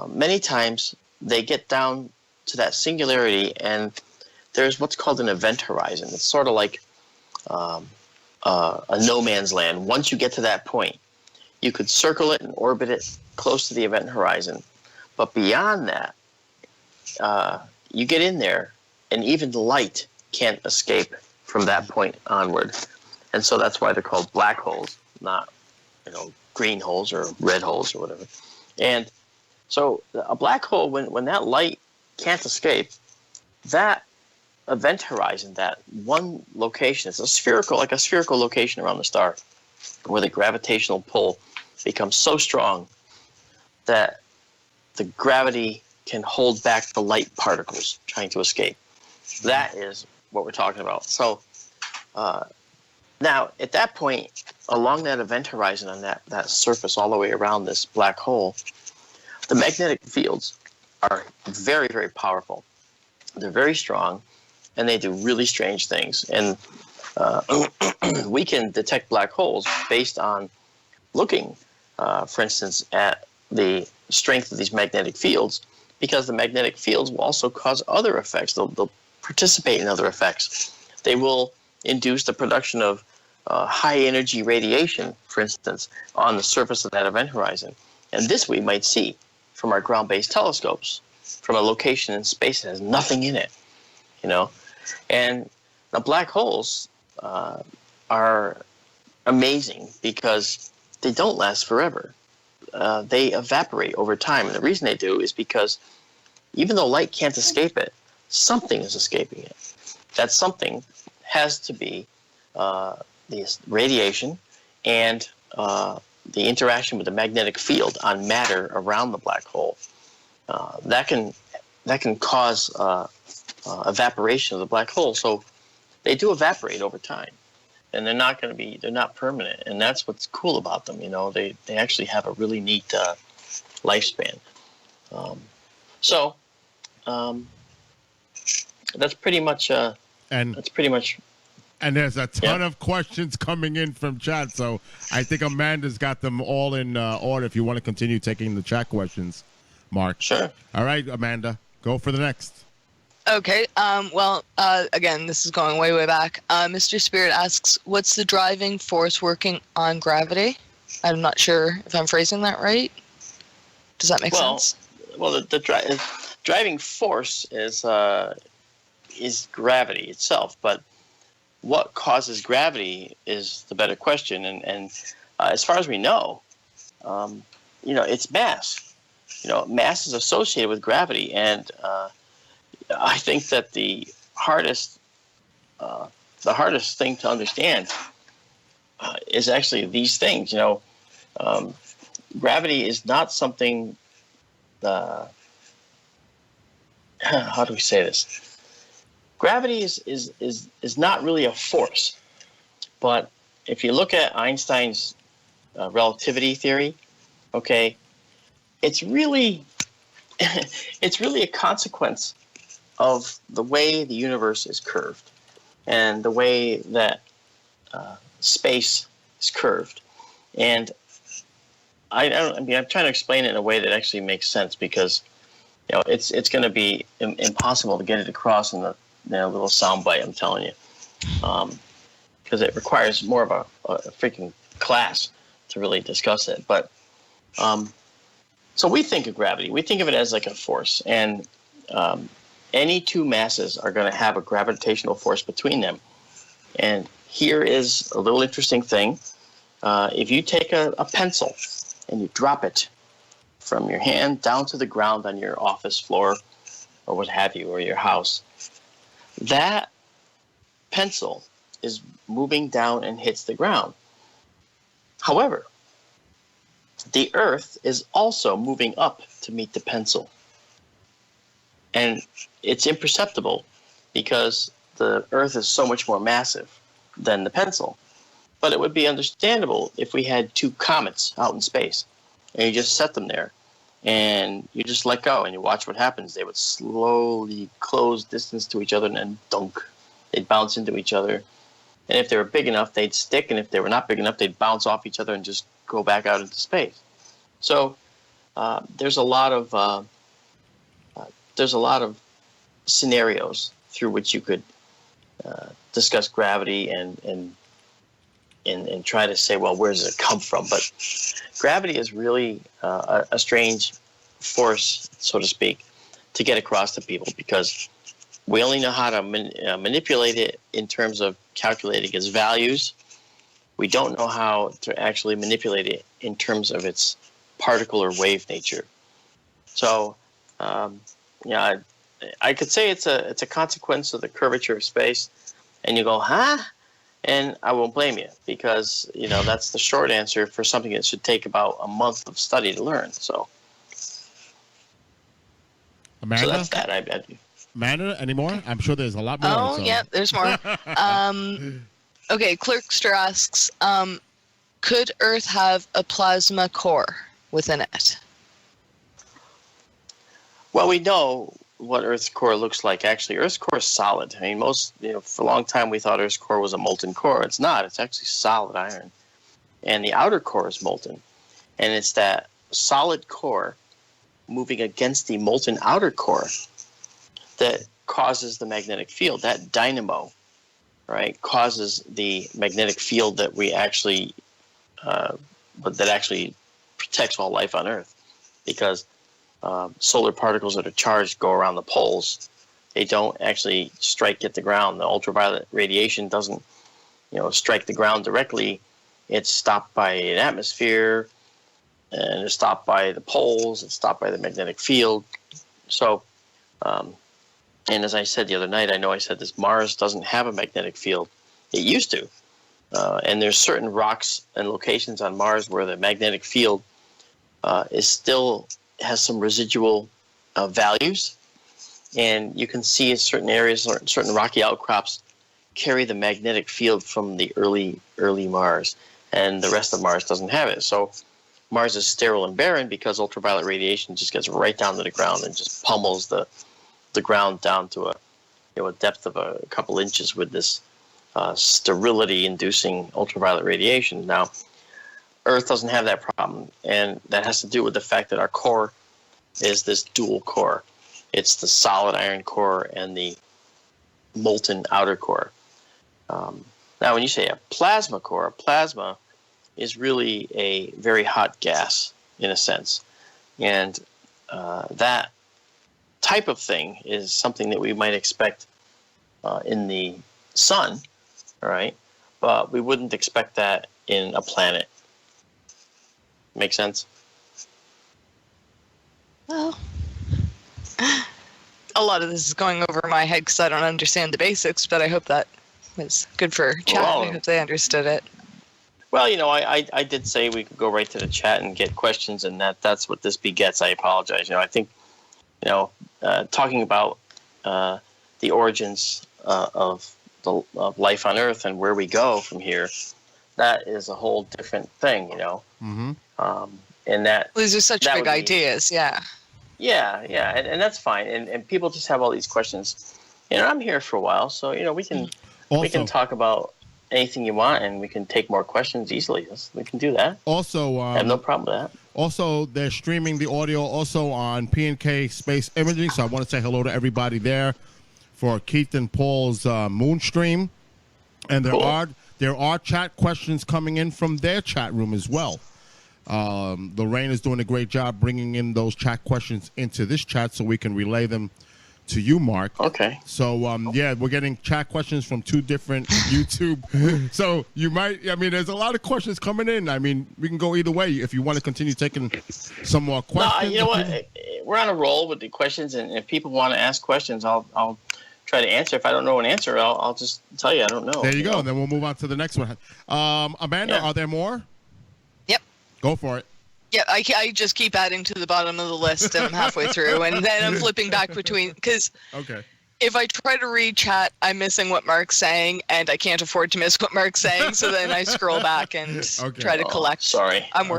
many times they get down to that singularity, and there's what's called an event horizon. It's sort of like a no man's land. Once you get to that point, you could circle it and orbit it close to the event horizon. But beyond that, you get in there, and even the light can't escape from that point onward. And so that's why they're called black holes, not green holes or red holes or whatever. And so a black hole, when that light can't escape, that event horizon, that one location, it's a spherical location around the star, where the gravitational pull becomes so strong that the gravity can hold back the light particles trying to escape. That is what we're talking about. So now, at that point, along that event horizon on that surface all the way around this black hole, the magnetic fields are very, very powerful. They're very strong, and they do really strange things. And we can detect black holes based on looking, for instance, at the strength of these magnetic fields, because the magnetic fields will also cause other effects. They'll participate in other effects. They will induce the production of high-energy radiation, for instance, on the surface of that event horizon. And this we might see from our ground-based telescopes, from a location in space that has nothing in it, And the black holes are amazing because they don't last forever. They evaporate over time. And the reason they do is because even though light can't escape it, something is escaping it. That something has to be the radiation and the interaction with the magnetic field on matter around the black hole. That can cause evaporation of the black hole. So they do evaporate over time, and they're not permanent. And that's what's cool about them. They actually have a really neat lifespan. So um, that's pretty much And that's pretty much and there's a ton Yeah. of questions coming in from chat, so I think Amanda's got them all in order. If you want to continue taking the chat questions, Mark. sure. All right, Amanda, go for the next. Okay. Again, this is going way, way back. Mr. Spirit asks, what's the driving force working on gravity? I'm not sure if I'm phrasing that right. Does that make Well, sense? well, the driving force is gravity itself, but what causes gravity is the better question. And as far as we know, it's mass. Mass is associated with gravity, and I think that the hardest thing to understand is actually these things. Gravity is not something. How do we say this? Gravity is not really a force, but if you look at Einstein's relativity theory, okay, it's really a consequence of the way the universe is curved and the way that space is curved. And I'm trying to explain it in a way that actually makes sense, because it's going to be impossible to get it across in the little soundbite I'm telling you, because it requires more of a freaking class to really discuss it. But so we think of gravity. We think of it as like a force, and any two masses are going to have a gravitational force between them. And here is a little interesting thing. If you take a pencil and you drop it from your hand down to the ground on your office floor or what have you, or your house, that pencil is moving down and hits the ground. However, the Earth is also moving up to meet the pencil. And it's imperceptible because the Earth is so much more massive than the pencil. But it would be understandable if we had two comets out in space and you just set them there and you just let go and you watch what happens. They would slowly close distance to each other and then dunk. They'd bounce into each other. And if they were big enough, they'd stick. And if they were not big enough, they'd bounce off each other and just go back out into space. So there's a lot of scenarios through which you could discuss gravity and try to say, well, where does it come from? But gravity is really a strange force, so to speak, to get across to people, because we only know how to manipulate it in terms of calculating its values. We don't know how to actually manipulate it in terms of its particle or wave nature. So, I could say it's a consequence of the curvature of space, and you go, huh? And I won't blame you, because that's the short answer for something that should take about a month of study to learn. So Amanda? So that's that. Amanda, any more? I'm sure there's a lot more. Oh, yeah, there's more. Okay, Clerkster asks, could Earth have a plasma core within it? Well, we know what Earth's core looks like. Actually, Earth's core is solid. I mean, for a long time we thought Earth's core was a molten core. It's not. It's actually solid iron. And the outer core is molten. And it's that solid core moving against the molten outer core that causes the magnetic field. That dynamo, right, causes the magnetic field that we actually, that actually protects all life on Earth. Because solar particles that are charged go around the poles. They don't actually hit the ground. The ultraviolet radiation doesn't, strike the ground directly. It's stopped by an atmosphere, and it's stopped by the poles. It's stopped by the magnetic field. So, and as I said the other night, I know I said this, Mars doesn't have a magnetic field. It used to. And there's certain rocks and locations on Mars where the magnetic field has some residual values, and you can see in certain areas, certain rocky outcrops carry the magnetic field from the early Mars, and the rest of Mars doesn't have it. So Mars is sterile and barren because ultraviolet radiation just gets right down to the ground and just pummels the the ground down to a depth of a couple inches with this sterility-inducing ultraviolet radiation. Now, Earth doesn't have that problem, and that has to do with the fact that our core is this dual core. It's the solid iron core and the molten outer core. Now, when you say a plasma core, a plasma is really a very hot gas, in a sense. And that type of thing is something that we might expect in the sun, all right? But we wouldn't expect that in a planet. Make sense? Well, a lot of this is going over my head because I don't understand the basics, but I hope that was good for chat. Well, I hope they understood it. Well, I did say we could go right to the chat and get questions, and that's what this begets. I apologize. I think, talking about the origins of life on Earth and where we go from here, that is a whole different thing, Mm-hmm. And that These are such big ideas, yeah. Yeah, and that's fine. And people just have all these questions. I'm here for a while, so we can talk about anything you want, and we can take more questions easily. We can do that. Also, I have no problem with that. Also, they're streaming the audio also on P&K Space Imaging, so I want to say hello to everybody there for Keith and Paul's Moon stream. And there are chat questions coming in from their chat room as well. Lorraine is doing a great job bringing in those chat questions into this chat so we can relay them to you, Mark. Okay. So, we're getting chat questions from 2 different YouTube. So you might, there's a lot of questions coming in. We can go either way if you want to continue taking some more questions. No, you know what? We're on a roll with the questions, and if people want to ask questions, I'll try to answer. If I don't know an answer, I'll just tell you I don't know. There you go. And then we'll move on to the next one. Amanda, are there more? Yep. Go for it. Yeah, I just keep adding to the bottom of the list, and I'm halfway through, and then I'm flipping back between, because if I try to read chat, I'm missing what Mark's saying, and I can't afford to miss what Mark's saying, so then I scroll back and try to collect. Sorry. I'm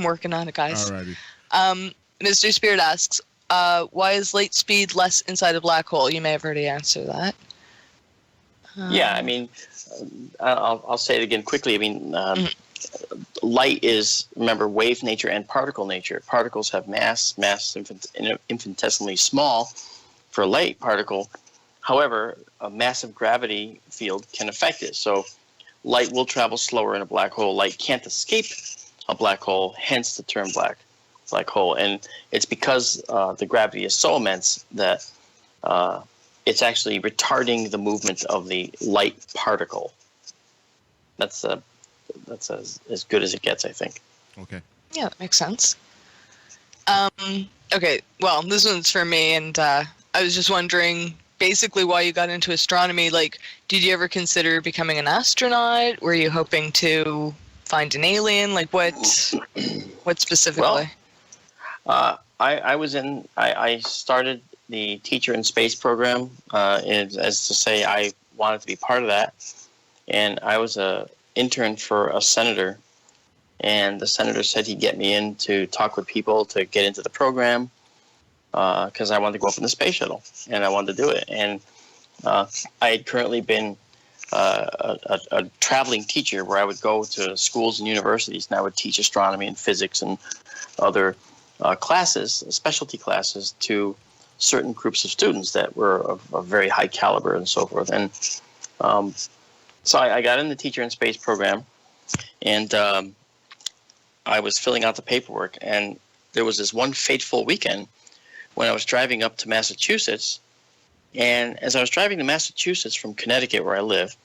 working on it, guys. Alrighty. Mr. Spirit asks, why is light speed less inside a black hole? You may have already answered that. Yeah, I'll say it again quickly. Light is, remember, wave nature and particle nature. Particles have mass infinitesimally small for a light particle. However, a massive gravity field can affect it. So light will travel slower in a black hole. Light can't escape a black hole, hence the term black hole. And it's because the gravity is so immense that it's actually retarding the movement of the light particle. That's as good as it gets, I think. Okay. Yeah, that makes sense. Okay, well, this one's for me, and I was just wondering basically why you got into astronomy. Like, did you ever consider becoming an astronaut? Were you hoping to find an alien? Like, what specifically? Well, I started the teacher in space program, as to say I wanted to be part of that. And I was a intern for a senator, and the senator said he'd get me in to talk with people to get into the program because I wanted to go up in the space shuttle, and I wanted to do it. And I had currently been a traveling teacher where I would go to schools and universities, and I would teach astronomy and physics and other classes, specialty classes, to certain groups of students that were of very high caliber and so forth. And so I got in the teacher in space program, and I was filling out the paperwork, and there was this one fateful weekend when I was driving up to Massachusetts, and as I was driving to Massachusetts from Connecticut, where I live,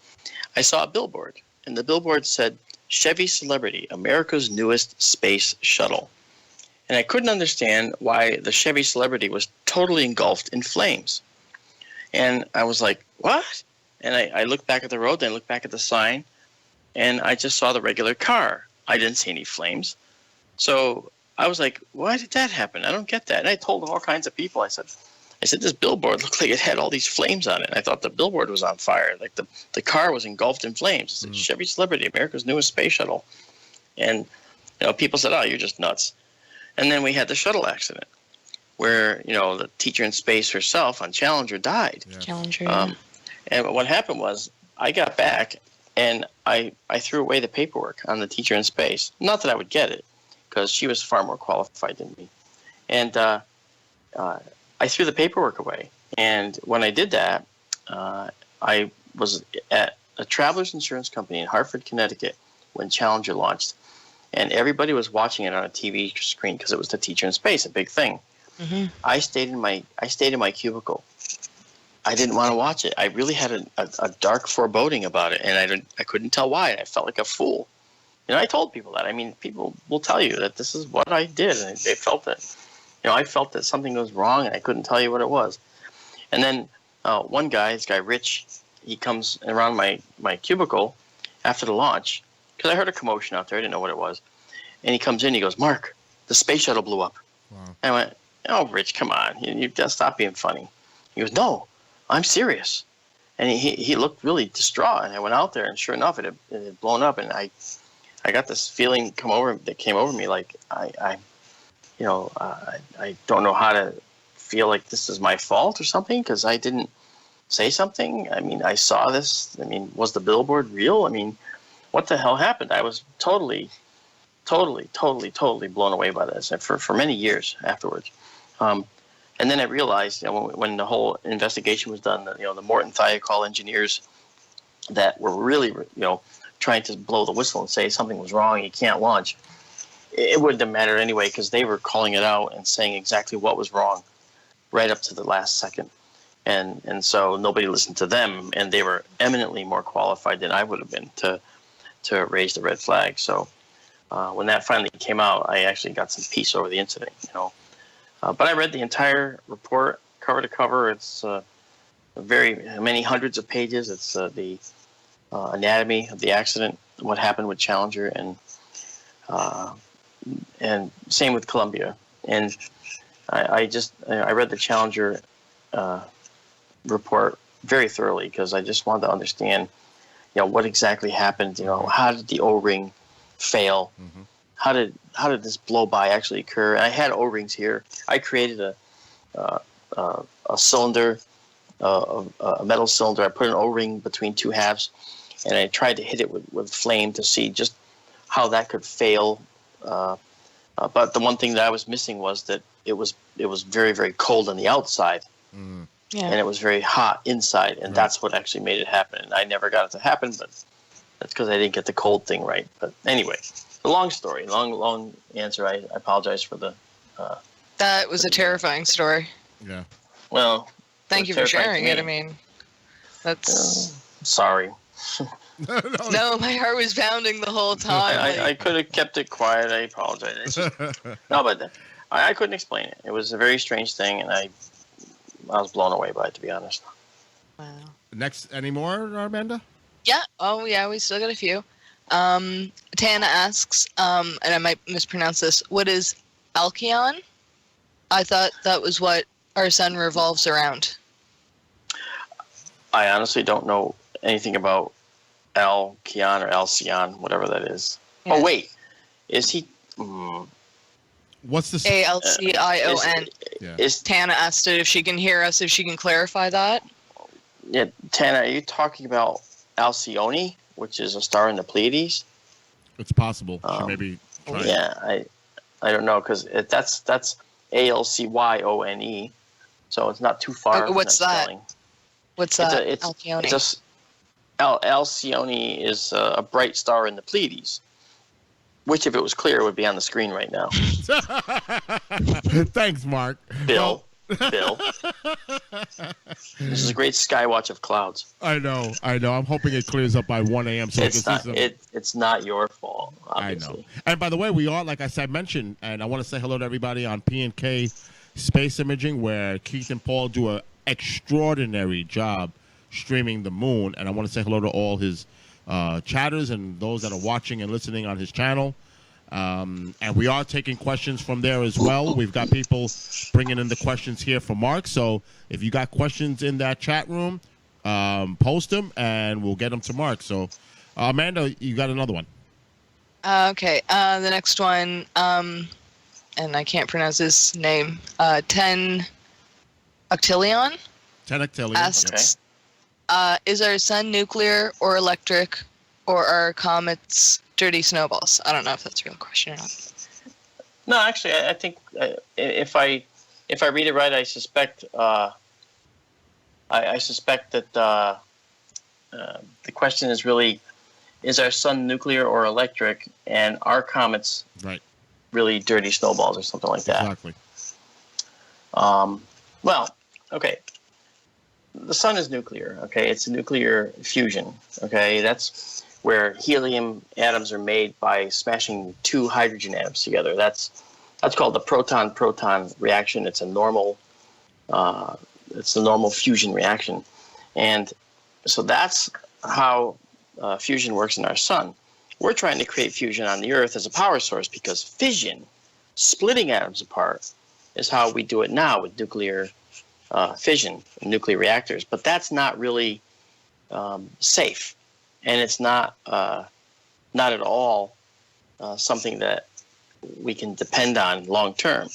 I saw a billboard, and the billboard said, Chevy Celebrity, America's newest space shuttle. And I couldn't understand why the Chevy Celebrity was totally engulfed in flames. And I was like, what? And I looked back at the road, then I looked back at the sign, and I just saw the regular car. I didn't see any flames. So I was like, why did that happen? I don't get that. And I told all kinds of people. I said, this billboard looked like it had all these flames on it. I thought the billboard was on fire. Like the car was engulfed in flames. It said, Chevy Celebrity, America's newest space shuttle. And people said, oh, you're just nuts. And then we had the shuttle accident. where the teacher in space herself on Challenger died. Yeah. Challenger. And what happened was I got back and I threw away the paperwork on the teacher in space. Not that I would get it, because she was far more qualified than me. And I threw the paperwork away. And when I did that, I was at a traveler's insurance company in Hartford, Connecticut, when Challenger launched. And everybody was watching it on a TV screen because it was the teacher in space, a big thing. Mm-hmm. I stayed in my cubicle. I didn't want to watch it. I really had a dark foreboding about it, and I couldn't tell why. I felt like a fool. I told people that. I mean, people will tell you that this is what I did, and they felt that. I felt that something was wrong, and I couldn't tell you what it was. And then one guy, this guy Rich, he comes around my cubicle after the launch, because I heard a commotion out there. I didn't know what it was. And he comes in, he goes, "Mark, the space shuttle blew up." Wow. I went, "Oh, Rich, come on. You just stop being funny." He goes, "No, I'm serious." And he looked really distraught. And I went out there, and sure enough, it had blown up. And I got this feeling came over me, like I don't know how to feel like this is my fault or something, because I didn't say something. I mean, I saw this. I mean, was the billboard real? I mean, what the hell happened? I was totally blown away by this, and for many years afterwards. And then I realized, when the whole investigation was done, the Morton Thiokol engineers that were really, trying to blow the whistle and say something was wrong, you can't launch. It wouldn't have mattered anyway, because they were calling it out and saying exactly what was wrong right up to the last second. And so nobody listened to them, and they were eminently more qualified than I would have been to raise the red flag. So when that finally came out, I actually got some peace over the incident, But I read the entire report, cover to cover. It's very many hundreds of pages. It's the anatomy of the accident, what happened with Challenger, and same with Columbia. And I read the Challenger report very thoroughly, because I just wanted to understand, what exactly happened. How did the O-ring fail? Mm-hmm. How did this blow by actually occur? And I had O-rings here. I created a cylinder, a metal cylinder. I put an O-ring between two halves, and I tried to hit it with flame to see just how that could fail. But the one thing that I was missing was that it was very, very cold on the outside, Mm. Yeah. and it was very hot inside, and that's what actually made it happen. And I never got it to happen, but that's because I didn't get the cold thing right. But anyway, a long story, long answer. I apologize for the. That was a terrifying story. Yeah. Well, Thank you for sharing it. I mean, that's. Sorry. No, my heart was pounding the whole time. I could have kept it quiet. I apologize. It's just, no, but I couldn't explain it. It was a very strange thing, and I was blown away by it, to be honest. Wow. Next, any more, Amanda? Yeah. Oh, yeah. We still got a few. Tana asks, and I might mispronounce this. What is Alcyon? I thought that was what our sun revolves around. I honestly don't know anything about Alcyon or Alcyon, whatever that is. Yeah. Oh, wait. Is he... What's the Alcyon. Yeah. Is Tana asked if she can hear us, if she can clarify that. Yeah, Tana, are you talking about Alcyone, which is a star in the Pleiades? It's possible. She maybe tried. Yeah, I don't know, because that's Alcyone, so it's not too far. Oh, what's that? Spelling. What's that? Alcyone. Alcyone is a bright star in the Pleiades, which, if it was clear, would be on the screen right now. Thanks, Mark. Bill. This is a great skywatch of clouds. I know. I'm hoping it clears up by 1 a.m. so It's we not. can see some. It's not your fault. Obviously. I know. And by the way, we are, like I said, mentioned, and I want to say hello to everybody on P&K Space Imaging, where Keith and Paul do an extraordinary job streaming the moon. And I want to say hello to all his chatters and those that are watching and listening on his channel. And we are taking questions from there as well. We've got people bringing in the questions here for Mark. So if you got questions in that chat room, post them and we'll get them to Mark. So Amanda, you got another one. Okay. The next one, and and I can't pronounce his name. 10 Octillion 10 octillion. asks, is our sun nuclear or electric, or are comets dirty snowballs? I don't know if that's a real question or not. No, actually, I think if I read it right, I suspect that the question is really, is our sun nuclear or electric, and are comets really dirty snowballs or something like that? Exactly. Well, okay. The sun is nuclear. Okay, it's a nuclear fusion. Okay, that's where helium atoms are made by smashing two hydrogen atoms together. That's called the proton-proton reaction. It's a normal fusion reaction, and so that's how fusion works in our sun. We're trying to create fusion on the Earth as a power source because fission, splitting atoms apart, is how we do it now with nuclear fission, nuclear reactors. But that's not really safe, and it's not at all something that we can depend on long term.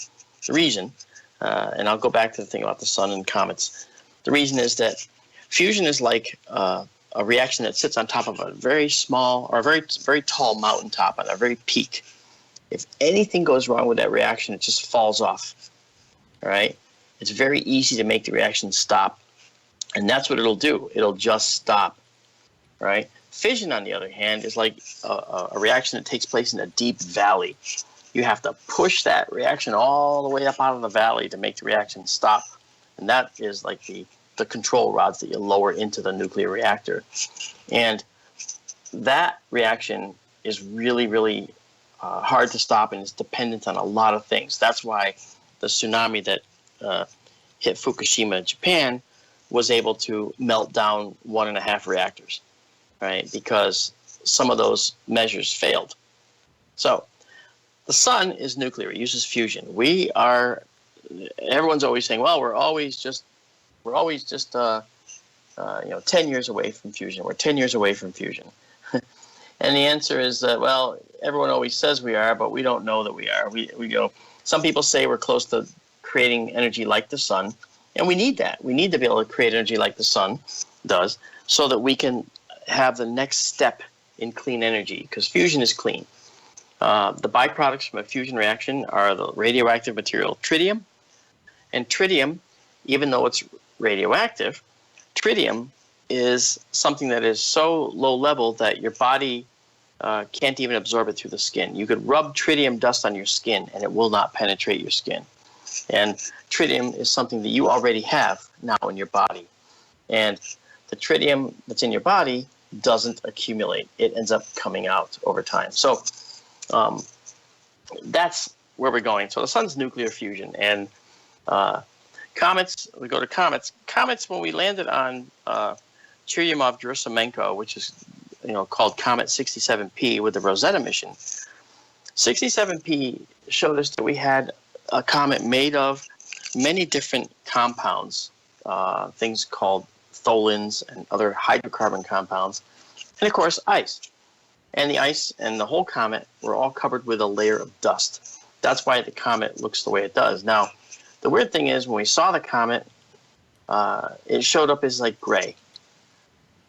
The reason, and I'll go back to the thing about the sun and comets. The reason is that fusion is like a reaction that sits on top of a very small or a very tall mountaintop on a very peak. If anything goes wrong with that reaction, it just falls off. All right? It's very easy to make the reaction stop, and that's what it'll do. It'll just stop. Right? Fission, on the other hand, is like a reaction that takes place in a deep valley. You have to push that reaction all the way up out of the valley to make the reaction stop. And that is like the control rods that you lower into the nuclear reactor. And that reaction is really, really hard to stop, and it's dependent on a lot of things. That's why the tsunami that hit Fukushima, Japan, was able to melt down 1.5 reactors, right? Because some of those measures failed. So the sun is nuclear. It uses fusion. Everyone's always saying, well, we're always just 10 years away from fusion. We're 10 years away from fusion. And the answer is that, well, everyone always says we are, but we don't know that we are. Some people say we're close to creating energy like the sun, and we need that. We need to be able to create energy like the sun does so that we can have the next step in clean energy, because fusion is clean. The byproducts from a fusion reaction are the radioactive material tritium. And tritium, even though it's radioactive, tritium is something that is so low level that your body can't even absorb it through the skin. You could rub tritium dust on your skin and it will not penetrate your skin. And tritium is something that you already have now in your body. And the tritium that's in your body doesn't accumulate. It ends up coming out over time. So that's where we're going. So the sun's nuclear fusion. And comets, we go to comets. Comets, when we landed on Churyumov-Gerasimenko, which is called Comet 67P with the Rosetta mission, 67P showed us that we had a comet made of many different compounds, things called tholins and other hydrocarbon compounds, and of course ice. And the ice and the whole comet were all covered with a layer of dust. That's why the comet looks the way it does. Now, the weird thing is when we saw the comet, it showed up as like gray,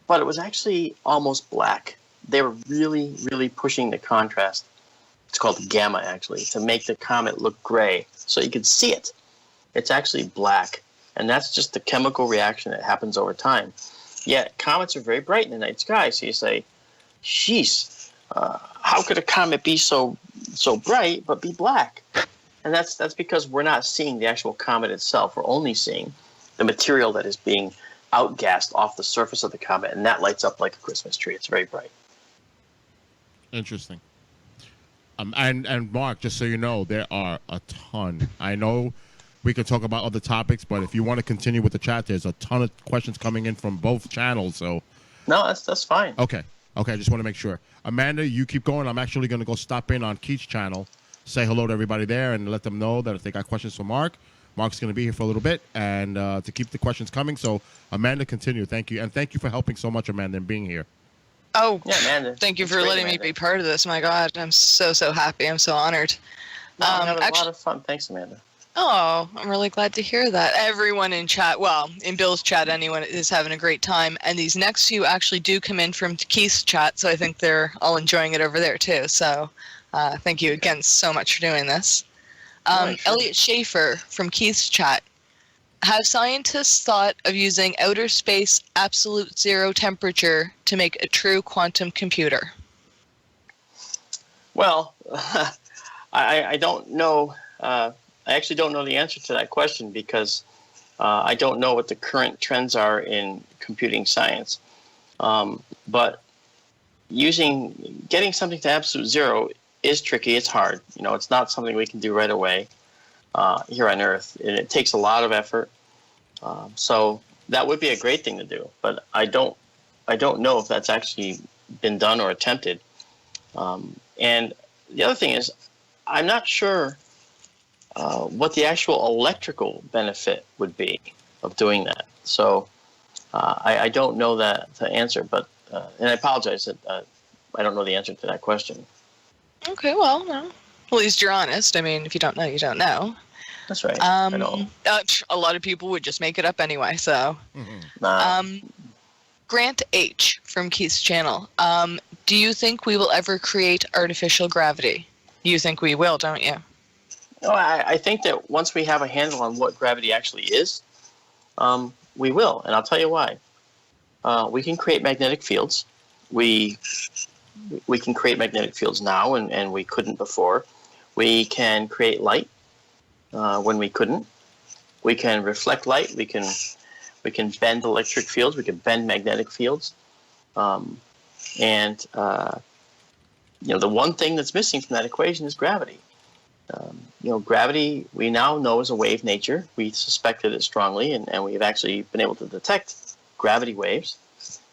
but it was actually almost black. They were really, really pushing the contrast. It's called gamma, actually, to make the comet look gray so you could see it. It's actually black, and that's just the chemical reaction that happens over time. Yet comets are very bright in the night sky, so you say, "Jeez, how could a comet be so bright but be black?" And that's because we're not seeing the actual comet itself. We're only seeing the material that is being outgassed off the surface of the comet, and that lights up like a Christmas tree. It's very bright. Interesting. And Mark, just so you know, there are a ton. I know we could talk about other topics, but if you want to continue with the chat, there's a ton of questions coming in from both channels. So no, that's fine. Okay, I just want to make sure. Amanda, you keep going. I'm actually going to go stop in on Keith's channel, say hello to everybody there, and let them know that if they got questions for Mark's going to be here for a little bit, and to keep the questions coming. So Amanda, continue. Thank you, and thank you for helping so much, Amanda, and being here. Oh, yeah, Amanda. Thank you for letting me be part of this. My God, I'm so happy. I'm so honored. No, I'm having a Actually, lot of fun. Thanks, Amanda. oh, I'm really glad to hear that. Everyone in chat, well, in Bill's chat, anyone is having a great time. And these next few actually do come in from Keith's chat, so I think they're all enjoying it over there too. So thank you again so much for doing this. Right, sure. Elliot Schaefer from Keith's chat. Have scientists thought of using outer space absolute zero temperature to make a true quantum computer? Well, I don't know. I actually don't know the answer to that question because I don't know what the current trends are in computing science. But getting something to absolute zero is tricky. It's hard. It's not something we can do right away here on Earth, and it takes a lot of effort. So that would be a great thing to do, but I don't know if that's actually been done or attempted. And the other thing is, I'm not sure what the actual electrical benefit would be of doing that. So I don't know that to answer, but and I apologize that I don't know the answer to that question. Okay, well, no. At least you're honest. I mean, if you don't know, you don't know. That's right. I know. A lot of people would just make it up anyway, so. Nah. Grant H. from Keith's channel. Do you think we will ever create artificial gravity? You think we will, don't you? No, I think that once we have a handle on what gravity actually is, we will, and I'll tell you why. We can create magnetic fields. We can create magnetic fields now, and we couldn't before. We can create light when we couldn't. We can reflect light. We can bend electric fields. We can bend magnetic fields. And the one thing that's missing from that equation is gravity. Gravity we now know is a wave nature. We suspected it strongly, and we've actually been able to detect gravity waves.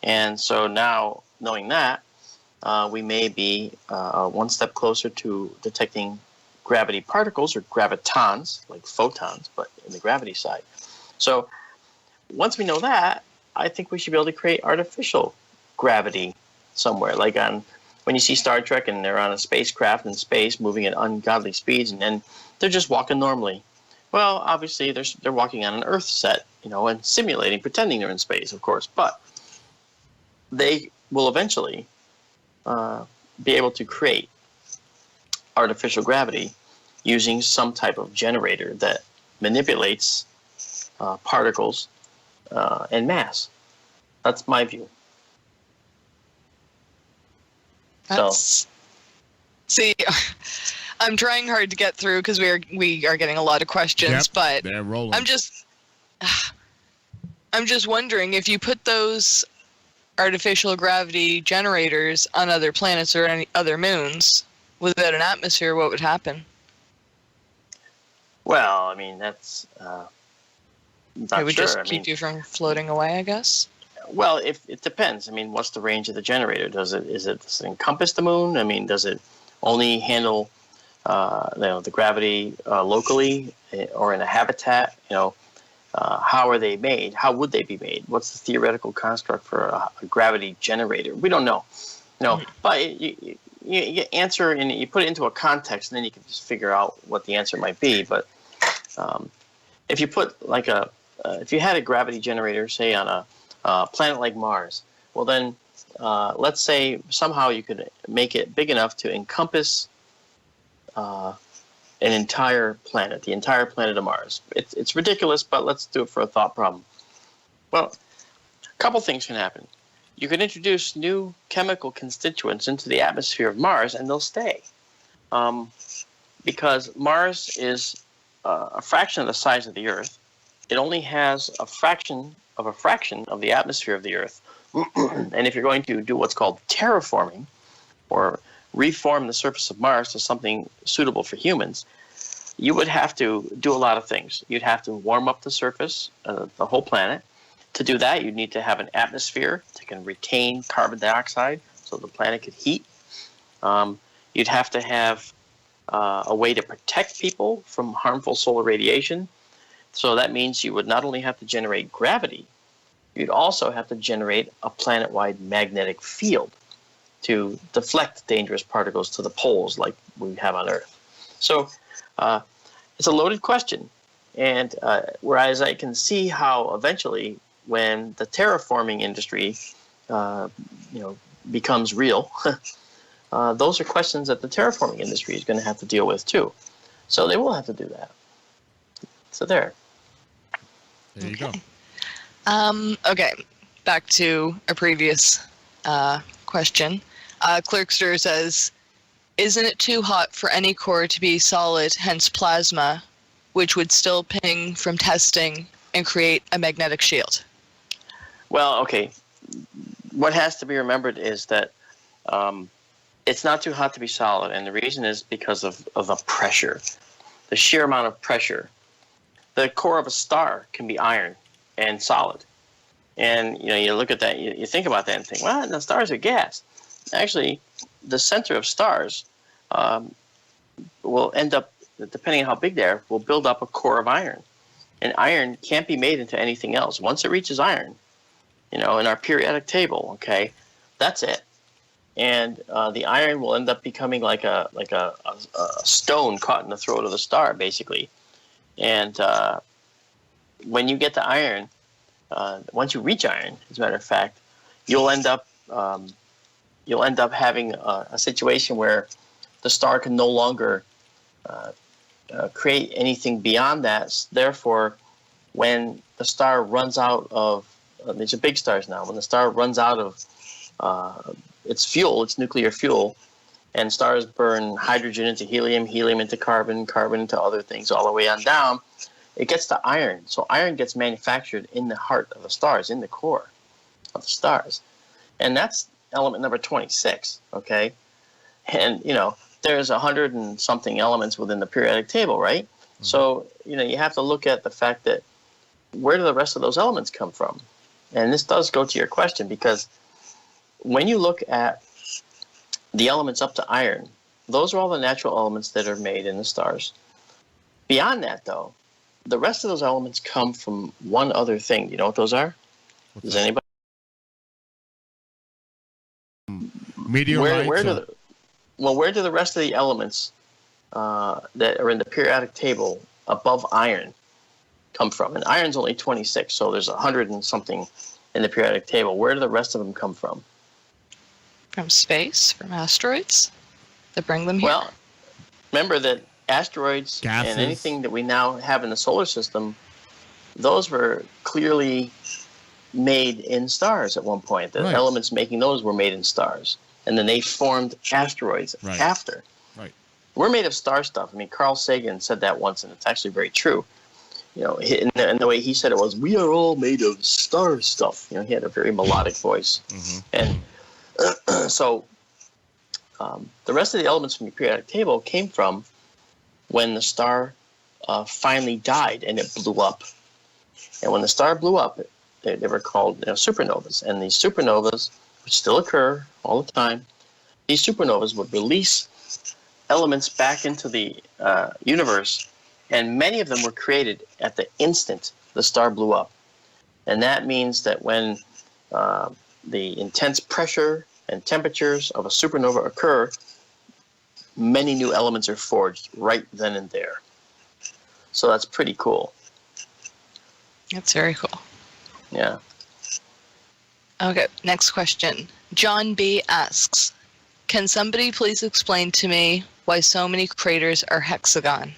And so now, knowing that, we may be one step closer to detecting gravity particles or gravitons, like photons, but in the gravity side. So once we know that, I think we should be able to create artificial gravity somewhere, like when you see Star Trek and they're on a spacecraft in space moving at ungodly speeds, and then they're just walking normally. Well, obviously they're walking on an Earth set, and simulating, pretending they're in space, of course, but they will eventually be able to create artificial gravity using some type of generator that manipulates particles and mass. That's my view. See, I'm trying hard to get through because we are getting a lot of questions, but they're rolling. I'm just wondering if you put those artificial gravity generators on other planets or any other moons without an atmosphere, what would happen? Well, I mean, that's It would just keep you from floating away, I guess. Well, if it depends. I mean, what's the range of the generator? Does it encompass the moon? I mean, does it only handle the gravity locally or in a habitat? How are they made? How would they be made? What's the theoretical construct for a gravity generator? We don't know. But you answer and you put it into a context, and then you can just figure out what the answer might be. But if you put if you had a gravity generator, say on a planet like Mars, well then, let's say somehow you could make it big enough to encompass an entire planet, the entire planet of Mars. It's ridiculous, but let's do it for a thought problem. Well, a couple things can happen. You could introduce new chemical constituents into the atmosphere of Mars, and they'll stay. Because Mars is a fraction of the size of the Earth. It only has a fraction of the atmosphere of the Earth. And if you're going to do what's called terraforming, or reform the surface of Mars to something suitable for humans, you would have to do a lot of things. You'd have to warm up the surface, the whole planet. To do that, you'd need to have an atmosphere that can retain carbon dioxide so the planet could heat. You'd have to have a way to protect people from harmful solar radiation. So that means you would not only have to generate gravity, you'd also have to generate a planet-wide magnetic field to deflect dangerous particles to the poles like we have on Earth. So It's a loaded question. And whereas I can see how eventually, when the terraforming industry, becomes real, those are questions that the terraforming industry is going to have to deal with too. So they will have to do that. So there. There you go. Okay, back to a previous question. Clerkster says, isn't it too hot for any core to be solid, hence plasma, which would still ping from testing and create a magnetic shield? Well, okay. What has to be remembered is that it's not too hot to be solid, and the reason is because of the pressure, the sheer amount of pressure. The core of a star can be iron and solid. And, you look at that, you think about that and think, well, the stars are gas. Actually, the center of stars will end up, depending on how big they are, will build up a core of iron. And iron can't be made into anything else. Once it reaches iron, in our periodic table, okay, that's it. And the iron will end up becoming like a stone caught in the throat of the star, basically. And when you get to iron, once you reach iron, as a matter of fact, you'll end up having a situation where the star can no longer create anything beyond that. Therefore, when the star runs out of these are big stars now. When the star runs out of its fuel, its nuclear fuel, and stars burn hydrogen into helium, helium into carbon, carbon into other things, all the way on down, it gets to iron. So iron gets manufactured in the heart of the stars, in the core of the stars. And that's element number 26, okay? And, there's 100 and something elements within the periodic table, right? Mm-hmm. So, you have to look at the fact that where do the rest of those elements come from? And this does go to your question, because when you look at the elements up to iron, those are all the natural elements that are made in the stars. Beyond that, though, the rest of those elements come from one other thing. Do you know what those are? Does anybody? Meteorites. Where do the rest of the elements that are in the periodic table above iron come from? And iron's only 26, so there's 100 and something in the periodic table. Where do the rest of them come from? From space, from asteroids that bring them here? Well, remember that asteroids Gases. And anything that we now have in the solar system, those were clearly made in stars at one point. The elements making those were made in stars. And then they formed asteroids after. Right. We're made of star stuff. I mean, Carl Sagan said that once, and it's actually very true. In the way he said it was, we are all made of star stuff. He had a very melodic voice. Mm-hmm. And so the rest of the elements from the periodic table came from when the star finally died and it blew up. And when the star blew up, they were called supernovas. And these supernovas, which still occur all the time, these supernovas would release elements back into the universe, and many of them were created at the instant the star blew up. And that means that when the intense pressure and temperatures of a supernova occur, many new elements are forged right then and there. So that's pretty cool. That's very cool. Yeah. Okay, next question. John B. asks, can somebody please explain to me why so many craters are hexagon?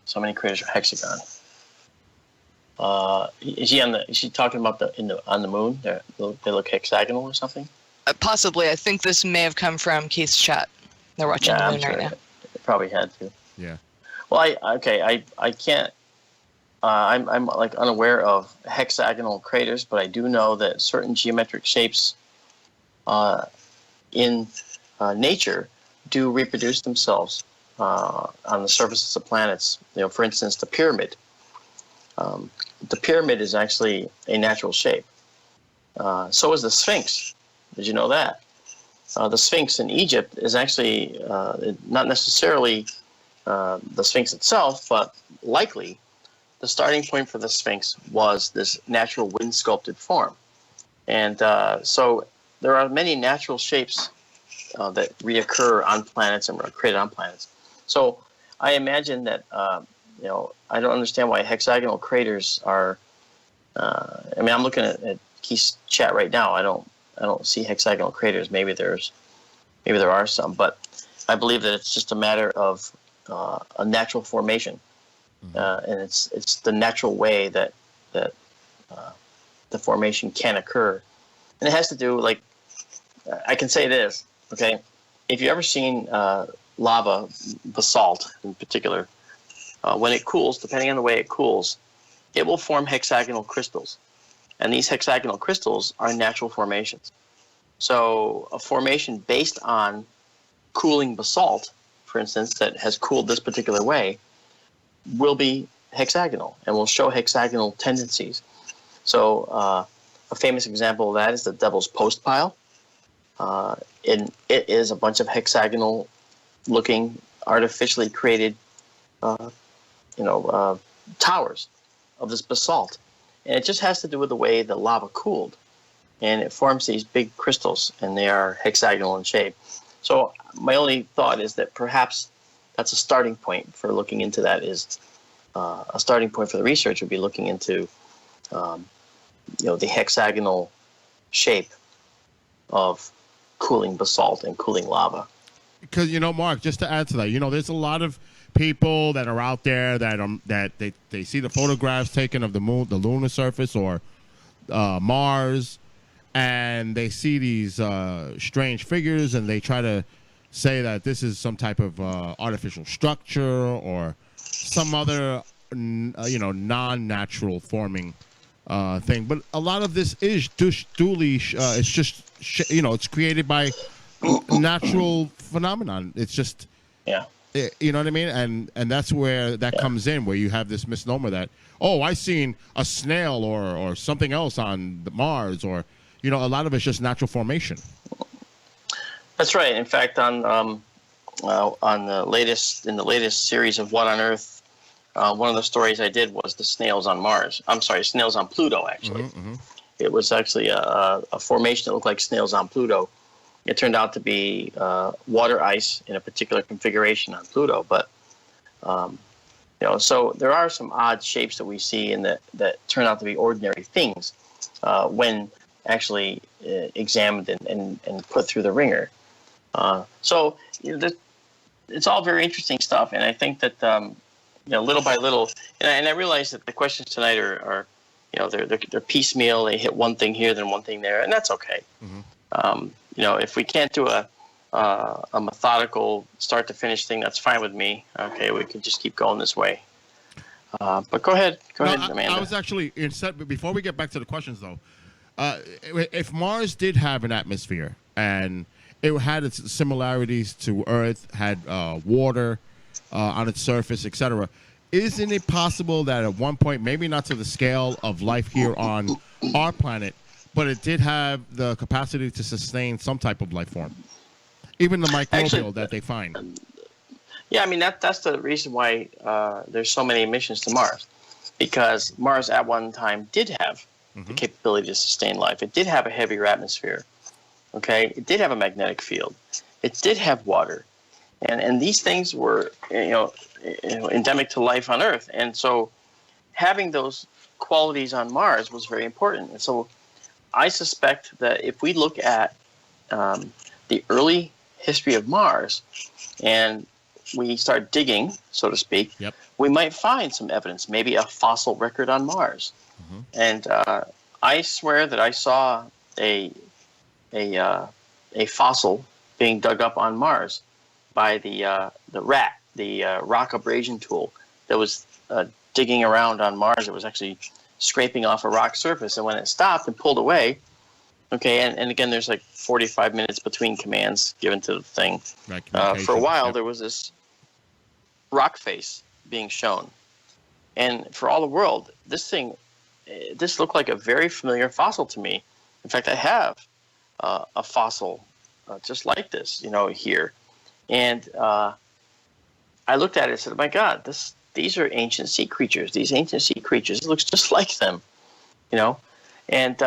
So many craters are hexagon. Is she talking about on the moon? They look hexagonal or something? Possibly. I think this may have come from Keith's chat. They're watching the moon right now. It probably had to. Yeah. Well, I can't. I'm like unaware of hexagonal craters, but I do know that certain geometric shapes in nature do reproduce themselves on the surfaces of planets. For instance, the pyramid. The pyramid is actually a natural shape. So is the Sphinx. Did you know that? The Sphinx in Egypt is actually not necessarily the Sphinx itself, but likely the starting point for the Sphinx was this natural wind-sculpted form. And so there are many natural shapes that reoccur on planets and are created on planets. So I imagine that I don't understand why hexagonal craters are. I'm looking at Keith's chat right now. I don't see hexagonal craters. Maybe there are some, but I believe that it's just a matter of a natural formation, and it's the natural way that the formation can occur, and it has to do, like, I can say this, okay? If you ever seen lava, basalt in particular, when it cools, depending on the way it cools, it will form hexagonal crystals, and these hexagonal crystals are natural formations. So a formation based on cooling basalt, for instance, that has cooled this particular way, will be hexagonal and will show hexagonal tendencies. So a famous example of that is the Devil's Post pile. And it is a bunch of hexagonal-looking, artificially created, towers of this basalt, and it just has to do with the way the lava cooled, and it forms these big crystals, and they are hexagonal in shape. So my only thought is that perhaps that's a starting point for looking into that. Is a starting point for the research would be looking into the hexagonal shape of cooling basalt and cooling lava. Because Mark, just to add to that, there's a lot of people that are out there that they see the photographs taken of the moon, the lunar surface, or Mars, and they see these strange figures, and they try to say that this is some type of artificial structure or some other non-natural forming thing. But a lot of this is duly it's just it's created by natural phenomenon. It's just you know what I mean, and that's where that comes in, where you have this misnomer that, oh, I seen a snail or something else on the Mars, or a lot of it's just natural formation. That's right. In fact, on the latest series of What on Earth, one of the stories I did was the snails on Mars. I'm sorry, snails on Pluto. Actually, it was actually a formation that looked like snails on Pluto. It turned out to be water ice in a particular configuration on Pluto, but so there are some odd shapes that we see and that turn out to be ordinary things when actually examined and put through the ringer. So it's all very interesting stuff, and I think that little by little, and I realize that the questions tonight are they're piecemeal. They hit one thing here, then one thing there, and that's okay. If we can't do a methodical start to finish thing, that's fine with me. Okay, we can just keep going this way. But go ahead, Amanda. I was actually before we get back to the questions though. If Mars did have an atmosphere and it had its similarities to Earth, had water on its surface, etc., isn't it possible that at one point, maybe not to the scale of life here on our planet, but it did have the capacity to sustain some type of life form, even the microbial that they find? Yeah, that's the reason why there's so many missions to Mars, because Mars at one time did have the capability to sustain life. It did have a heavier atmosphere. Okay, it did have a magnetic field. It did have water, and these things were endemic to life on Earth, and so having those qualities on Mars was very important. And so I suspect that if we look at the early history of Mars and we start digging, so to speak, we might find some evidence, maybe a fossil record on Mars. And I swear that I saw a fossil being dug up on Mars by the rock abrasion tool that was digging around on Mars. It was actually scraping off a rock surface, and when it stopped and pulled away, and again, there's like 45 minutes between commands given to the thing. For a while, there was this rock face being shown, and for all the world, this looked like a very familiar fossil to me. In fact, I have a fossil just like this, here, and I looked at it and said, "Oh my God, these are ancient sea creatures. These ancient sea creatures, it looks just like them, And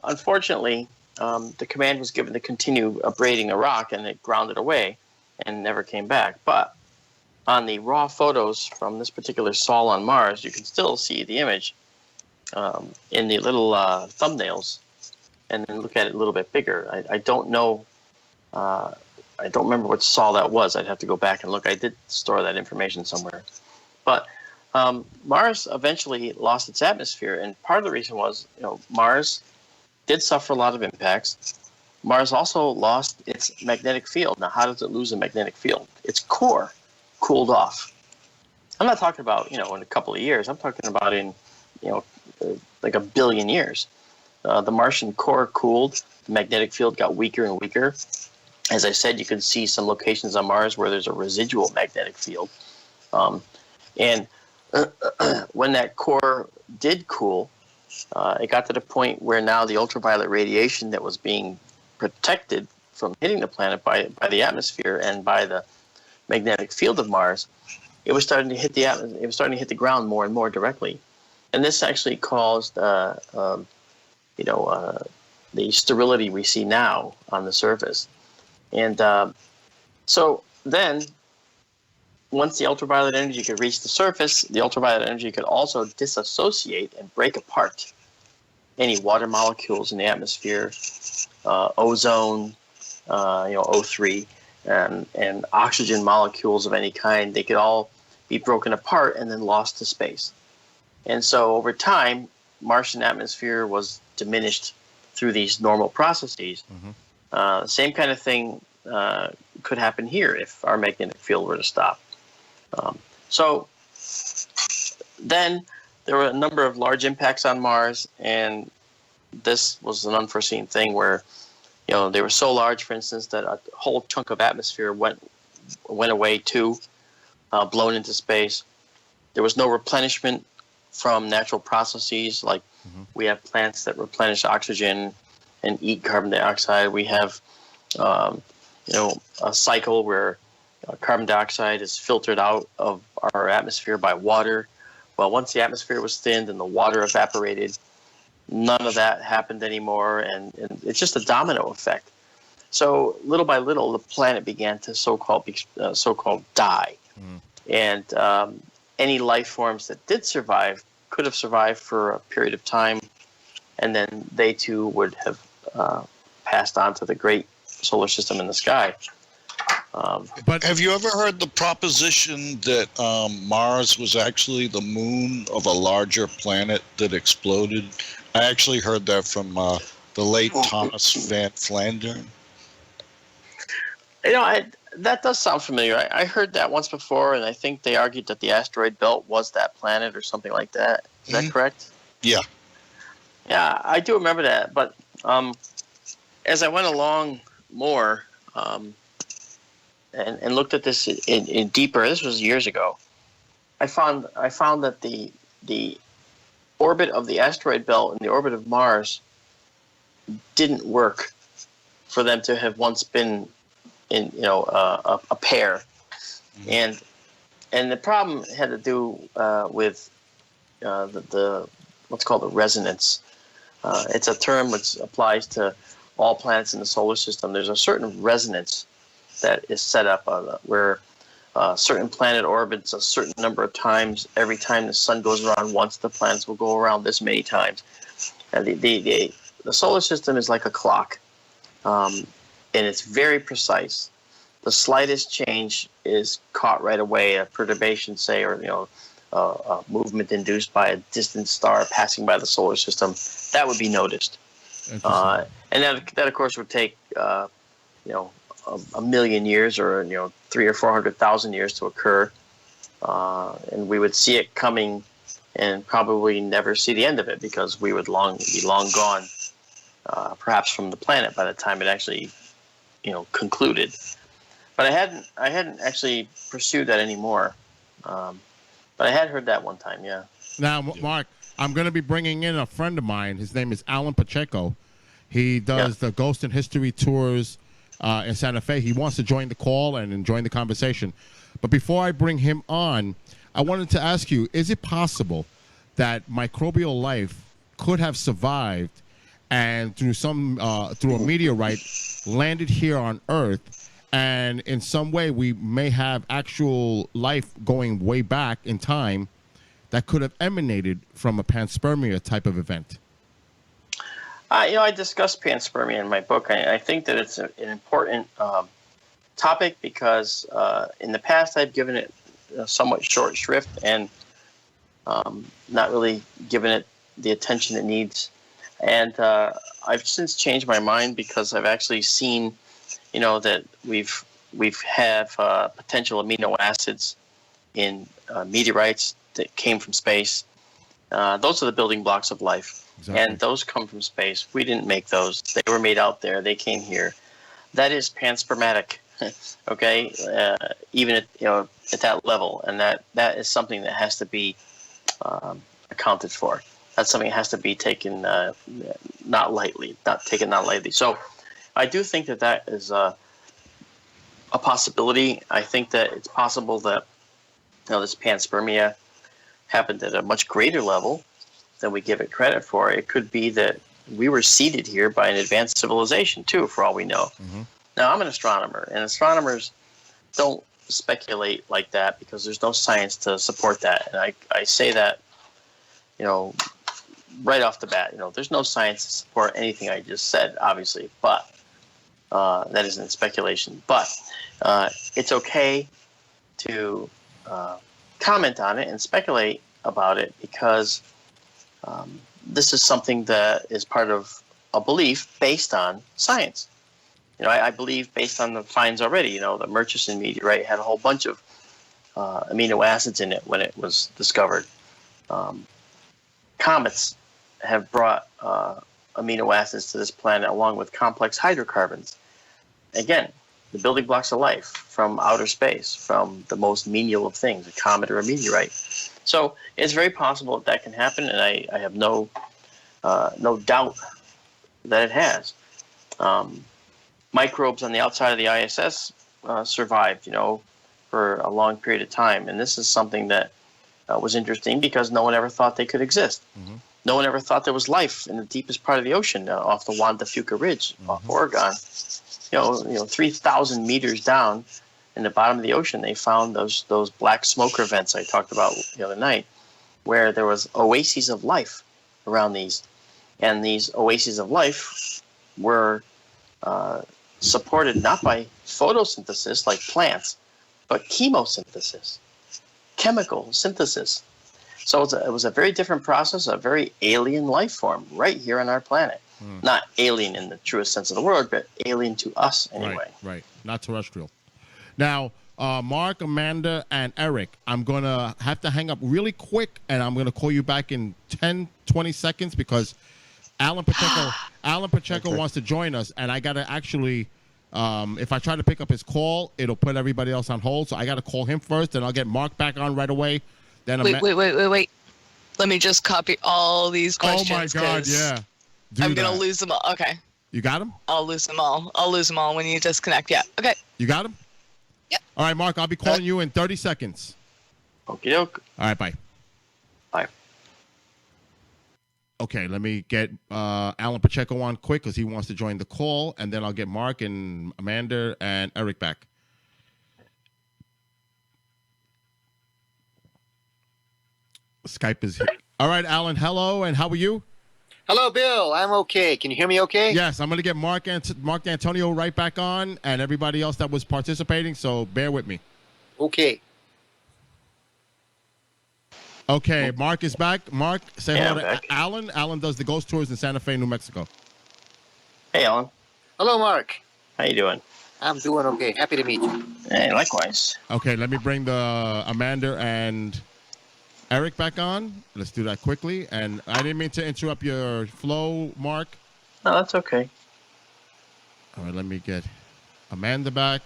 unfortunately, the command was given to continue abrading a rock, and it grounded away and never came back. But on the raw photos from this particular sol on Mars, you can still see the image in the little thumbnails, and then look at it a little bit bigger. I don't know. I don't remember what sol that was. I'd have to go back and look. I did store that information somewhere. But Mars eventually lost its atmosphere, and part of the reason was, Mars did suffer a lot of impacts. Mars also lost its magnetic field. Now, how does it lose a magnetic field? Its core cooled off. I'm not talking about, in a couple of years. I'm talking about in, like a billion years. The Martian core cooled. The magnetic field got weaker and weaker. As I said, you can see some locations on Mars where there's a residual magnetic field. And when that core did cool, it got to the point where now the ultraviolet radiation that was being protected from hitting the planet by the atmosphere and by the magnetic field of Mars, it was starting to hit the ground more and more directly. And this actually caused the sterility we see now on the surface. And so then, once the ultraviolet energy could reach the surface, the ultraviolet energy could also disassociate and break apart any water molecules in the atmosphere, ozone, O3, and oxygen molecules of any kind. They could all be broken apart and then lost to space. And so over time, Martian atmosphere was diminished through these normal processes. Same kind of thing could happen here if our magnetic field were to stop. So then there were a number of large impacts on Mars, and this was an unforeseen thing where, they were so large, for instance, that a whole chunk of atmosphere went away too, blown into space. There was no replenishment from natural processes, like we have plants that replenish oxygen and eat carbon dioxide. We have, a cycle where carbon dioxide is filtered out of our atmosphere by water. Well, once the atmosphere was thinned and the water evaporated, none of that happened anymore, and it's just a domino effect. So little by little, the planet began to so-called die, and any life forms that did survive could have survived for a period of time, and then they too would have passed on to the great solar system in the sky. But have you ever heard the proposition that Mars was actually the moon of a larger planet that exploded? I actually heard that from the late Thomas Van Flandern. That does sound familiar. I heard that once before, and I think they argued that the asteroid belt was that planet or something like that. Is that correct? Yeah. Yeah, I do remember that. But as I went along more and looked at this in deeper, this was years ago, I found that the orbit of the asteroid belt and the orbit of Mars didn't work for them to have once been in a pair, and the problem had to do with the what's called the resonance. It's a term which applies to all planets in the solar system. There's a certain resonance that is set up where a certain planet orbits a certain number of times. Every time the sun goes around once, the planets will go around this many times. And the solar system is like a clock, and it's very precise. The slightest change is caught right away. A perturbation, say, or a movement induced by a distant star passing by the solar system, that would be noticed. And that of course would take a million years, or 300,000 or 400,000 years to occur, and we would see it coming and probably never see the end of it, because we would be long gone, perhaps from the planet by the time it actually concluded. But I hadn't actually pursued that anymore, but I had heard that one time. Yeah. Now, Mark, I'm going to be bringing in a friend of mine. His name is Alan Pacheco. He does the Ghost and History tours in Santa Fe. He wants to join the call and join the conversation. But before I bring him on, I wanted to ask you, is it possible that microbial life could have survived and through a meteorite landed here on Earth, and in some way we may have actual life going way back in time that could have emanated from a panspermia type of event? I discuss panspermia in my book. I think that it's an important topic because in the past I've given it somewhat short shrift and not really given it the attention it needs. And I've since changed my mind because I've actually seen, that we've have potential amino acids in meteorites that came from space. Those are the building blocks of life. Exactly. And those come from space. We didn't make those. They were made out there. They came here. That is panspermatic, okay? Even at that level, and that is something that has to be accounted for. That's something that has to be taken not lightly. So, I do think that is a possibility. I think that it's possible that this panspermia happened at a much greater level than we give it credit for. It could be that we were seeded here by an advanced civilization too, for all we know. Mm-hmm. Now, I'm an astronomer, and astronomers don't speculate like that because there's no science to support that. And I say that, right off the bat. There's no science to support anything I just said, obviously, but that isn't speculation. But it's okay to comment on it and speculate about it because this is something that is part of a belief based on science. I believe based on the finds already, the Murchison meteorite had a whole bunch of amino acids in it when it was discovered. Comets have brought amino acids to this planet along with complex hydrocarbons. Again, the building blocks of life from outer space, from the most menial of things, a comet or a meteorite. So it's very possible that can happen, and I have no doubt that it has. Microbes on the outside of the ISS survived, for a long period of time, and this is something that was interesting because no one ever thought they could exist. Mm-hmm. No one ever thought there was life in the deepest part of the ocean off the Juan de Fuca Ridge, mm-hmm. off Oregon. 3,000 meters down in the bottom of the ocean, they found those black smoker vents I talked about the other night, where there was oases of life around these. And these oases of life were supported not by photosynthesis like plants, but chemosynthesis, chemical synthesis. So it was a very different process, a very alien life form right here on our planet. Not alien in the truest sense of the word, but alien to us anyway. Right. Not terrestrial. Now, Mark, Amanda, and Eric, I'm going to have to hang up really quick, and I'm going to call you back in 10, 20 seconds because Alan Pacheco wants to join us, and I got to actually, if I try to pick up his call, it'll put everybody else on hold, so I got to call him first, and I'll get Mark back on right away. Then Wait. Let me just copy all these questions. Oh, my God, yeah. I'm going to lose them all. Okay. You got them? I'll lose them all when you disconnect. Yeah. Okay. You got them? Yep. All right, Mark, I'll be calling you in 30 seconds. Okie doke. All right, bye. Bye. Okay, let me get Alan Pacheco on quick because he wants to join the call, and then I'll get Mark and Amanda and Eric back. Skype is here. All right, Alan, hello, and how are you? Hello, Bill. I'm okay. Can you hear me okay? Yes, I'm going to get Mark Antonio right back on and everybody else that was participating, so bear with me. Okay. Okay, Mark is back. Mark, say hello to back. Alan. Alan does the ghost tours in Santa Fe, New Mexico. Hey, Alan. Hello, Mark. How you doing? I'm doing okay. Happy to meet you. Hey, likewise. Okay, let me bring the Amanda and Eric back on. Let's do that quickly. And I didn't mean to interrupt your flow, Mark. No, that's okay. All right, let me get Amanda back.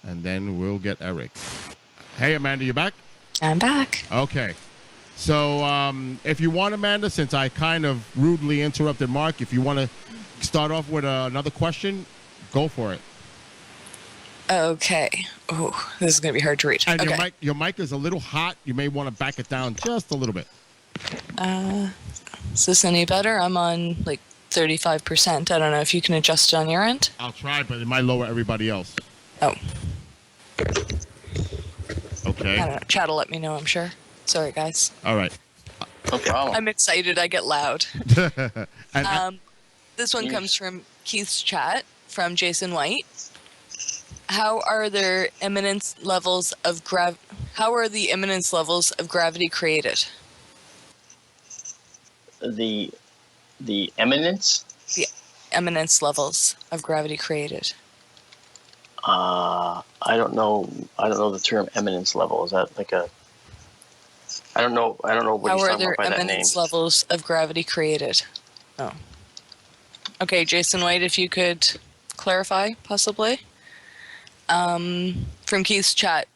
And then we'll get Eric. Hey, Amanda, you back? I'm back. Okay. So if you want, Amanda, since I kind of rudely interrupted Mark, if you want to start off with another question, go for it. Okay. Oh, this is going to be hard to reach. And okay. your mic is a little hot. You may want to back it down just a little bit. Is this any better? I'm on like 35%. I don't know if you can adjust it on your end. I'll try, but it might lower everybody else. Oh, Okay. I don't know. Chat will let me know, I'm sure. Sorry, guys. All right. No problem. I'm excited. I get loud. And This one Yes. comes from Keith's chat from Jason White. How are the imminence levels of gravity created? The eminence. The eminence levels of gravity created. I don't know. I don't know the term eminence level. Is that like a? I don't know. I don't know what How he's are talking their about by that name. eminence levels of gravity created? Oh. Okay, Jason White, if you could clarify, possibly. From Keith's chat,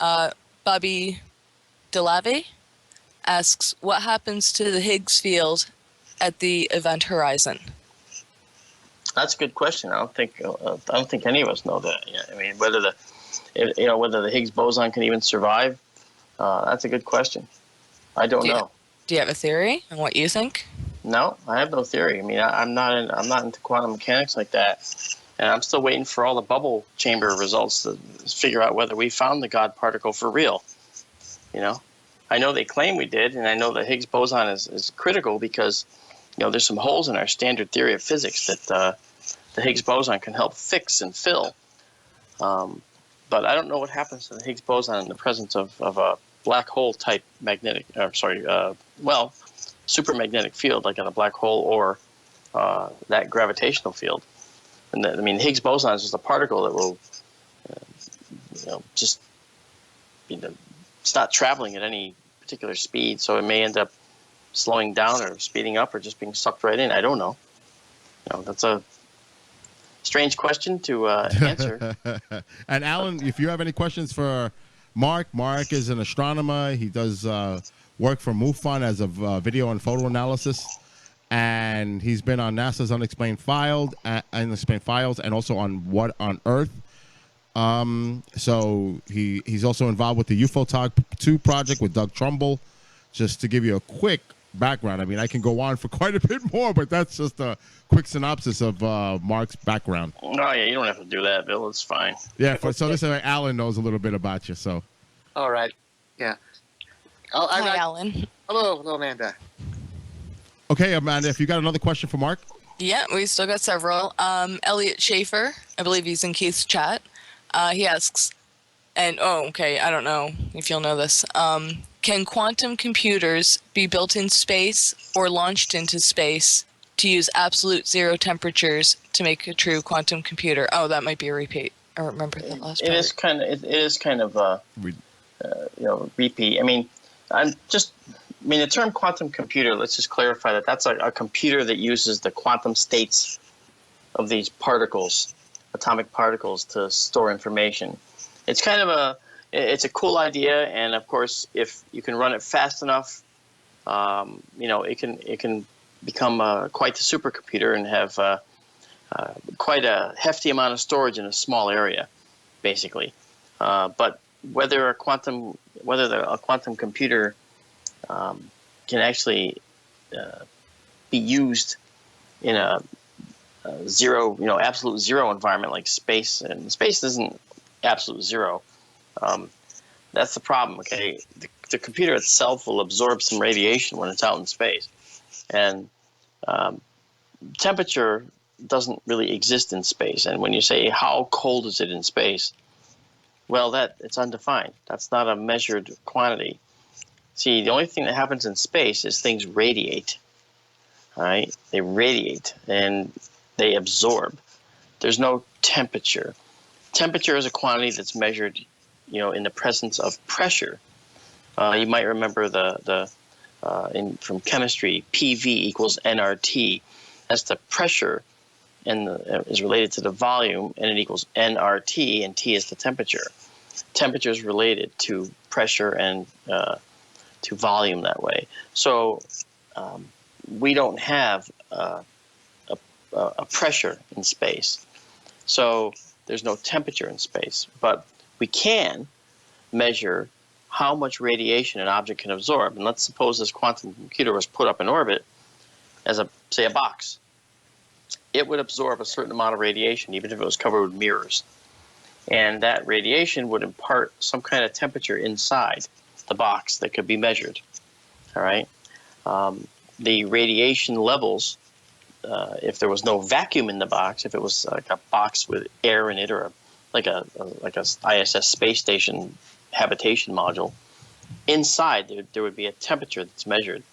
Bobby DeLave asks, what happens to the Higgs field at the event horizon? That's a good question. I don't think any of us know that yet. I mean, whether the Higgs boson can even survive, that's a good question. I don't know. Do you have a theory on what you think? No, I have no theory. I mean, I'm not into quantum mechanics like that, and I'm still waiting for all the bubble chamber results to figure out whether we found the God particle for real. I know they claim we did, and I know the Higgs boson is critical because there's some holes in our standard theory of physics that the Higgs boson can help fix and fill. But I don't know what happens to the Higgs boson in the presence of a black hole type supermagnetic field like in a black hole or that gravitational field. And Higgs boson is just a particle that will it's not traveling at any particular speed, so it may end up slowing down or speeding up or just being sucked right in. I don't know. That's a strange question to answer. And Alan, if you have any questions for Mark is an astronomer. He does work for MUFON as a video and photo analysis, and he's been on NASA's Unexplained Files and also on What on Earth. So he's also involved with the UFO Talk 2 project with Doug Trumbull. Just to give you a quick background, I mean, I can go on for quite a bit more, but that's just a quick synopsis of Mark's background. Oh yeah, you don't have to do that, Bill. It's fine. Yeah, so this is Alan knows a little bit about you. So. All right. Yeah. Hi, Alan. Hello, Amanda. Okay, Amanda, if you got another question for Mark. Yeah, we still got several. Elliot Schaefer, I believe he's in Keith's chat. He asks, I don't know if you'll know this. Can quantum computers be built in space or launched into space to use absolute zero temperatures to make a true quantum computer? Oh, that might be a repeat. I remember the last part. It is kind of repeat. The term quantum computer, let's just clarify that's a computer that uses the quantum states of these particles, atomic particles, to store information. It's kind of it's a cool idea, and of course, if you can run it fast enough, it can become quite the supercomputer and have quite a hefty amount of storage in a small area, basically. But whether a quantum computer can actually be used in a zero, absolute zero environment like space, and space isn't absolute zero. That's the problem. Okay, the computer itself will absorb some radiation when it's out in space, and temperature doesn't really exist in space. And when you say how cold is it in space, well, it's undefined. That's not a measured quantity. See, the only thing that happens in space is things radiate. All right, they radiate and they absorb. There's no temperature. Temperature is a quantity that's measured, in the presence of pressure. You might remember from chemistry, PV equals nRT. That's the pressure, and is related to the volume, and it equals nRT, and T is the temperature. Temperature is related to pressure and to volume that way. So we don't have a pressure in space. So there's no temperature in space, but we can measure how much radiation an object can absorb. And let's suppose this quantum computer was put up in orbit. as say a box, it would absorb a certain amount of radiation, even if it was covered with mirrors. And that radiation would impart some kind of temperature inside the box that could be measured. All right. The radiation levels, if there was no vacuum in the box, if it was like a box with air in it, or like a ISS space station habitation module, inside there would be a temperature that's measured.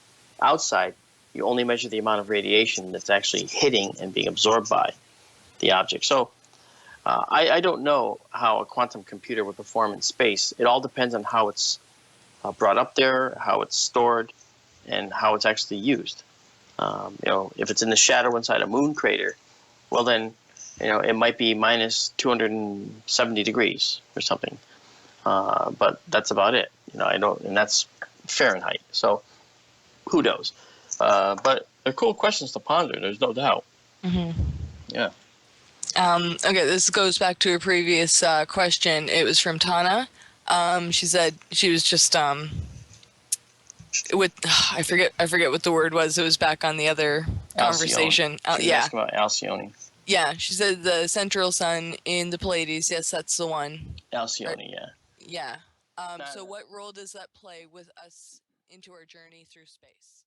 Outside, you only measure the amount of radiation that's actually hitting and being absorbed by the object. So I don't know how a quantum computer would perform in space. It all depends on how it's brought up there, how it's stored, and how it's actually used. If it's in the shadow inside a moon crater, well then, it might be minus 270 degrees or something. But that's about it. And that's Fahrenheit. So who knows? But they're cool questions to ponder. There's no doubt. Mm-hmm. Yeah. Okay, this goes back to a previous question. It was from Tana. She said she was just with I forget what the word was. It was back on the other conversation. She was asking about Alcyone. Yeah, she said the central sun in the Pleiades. Yes, that's the one. Alcyone, yeah. Yeah. So what role does that play with us into our journey through space?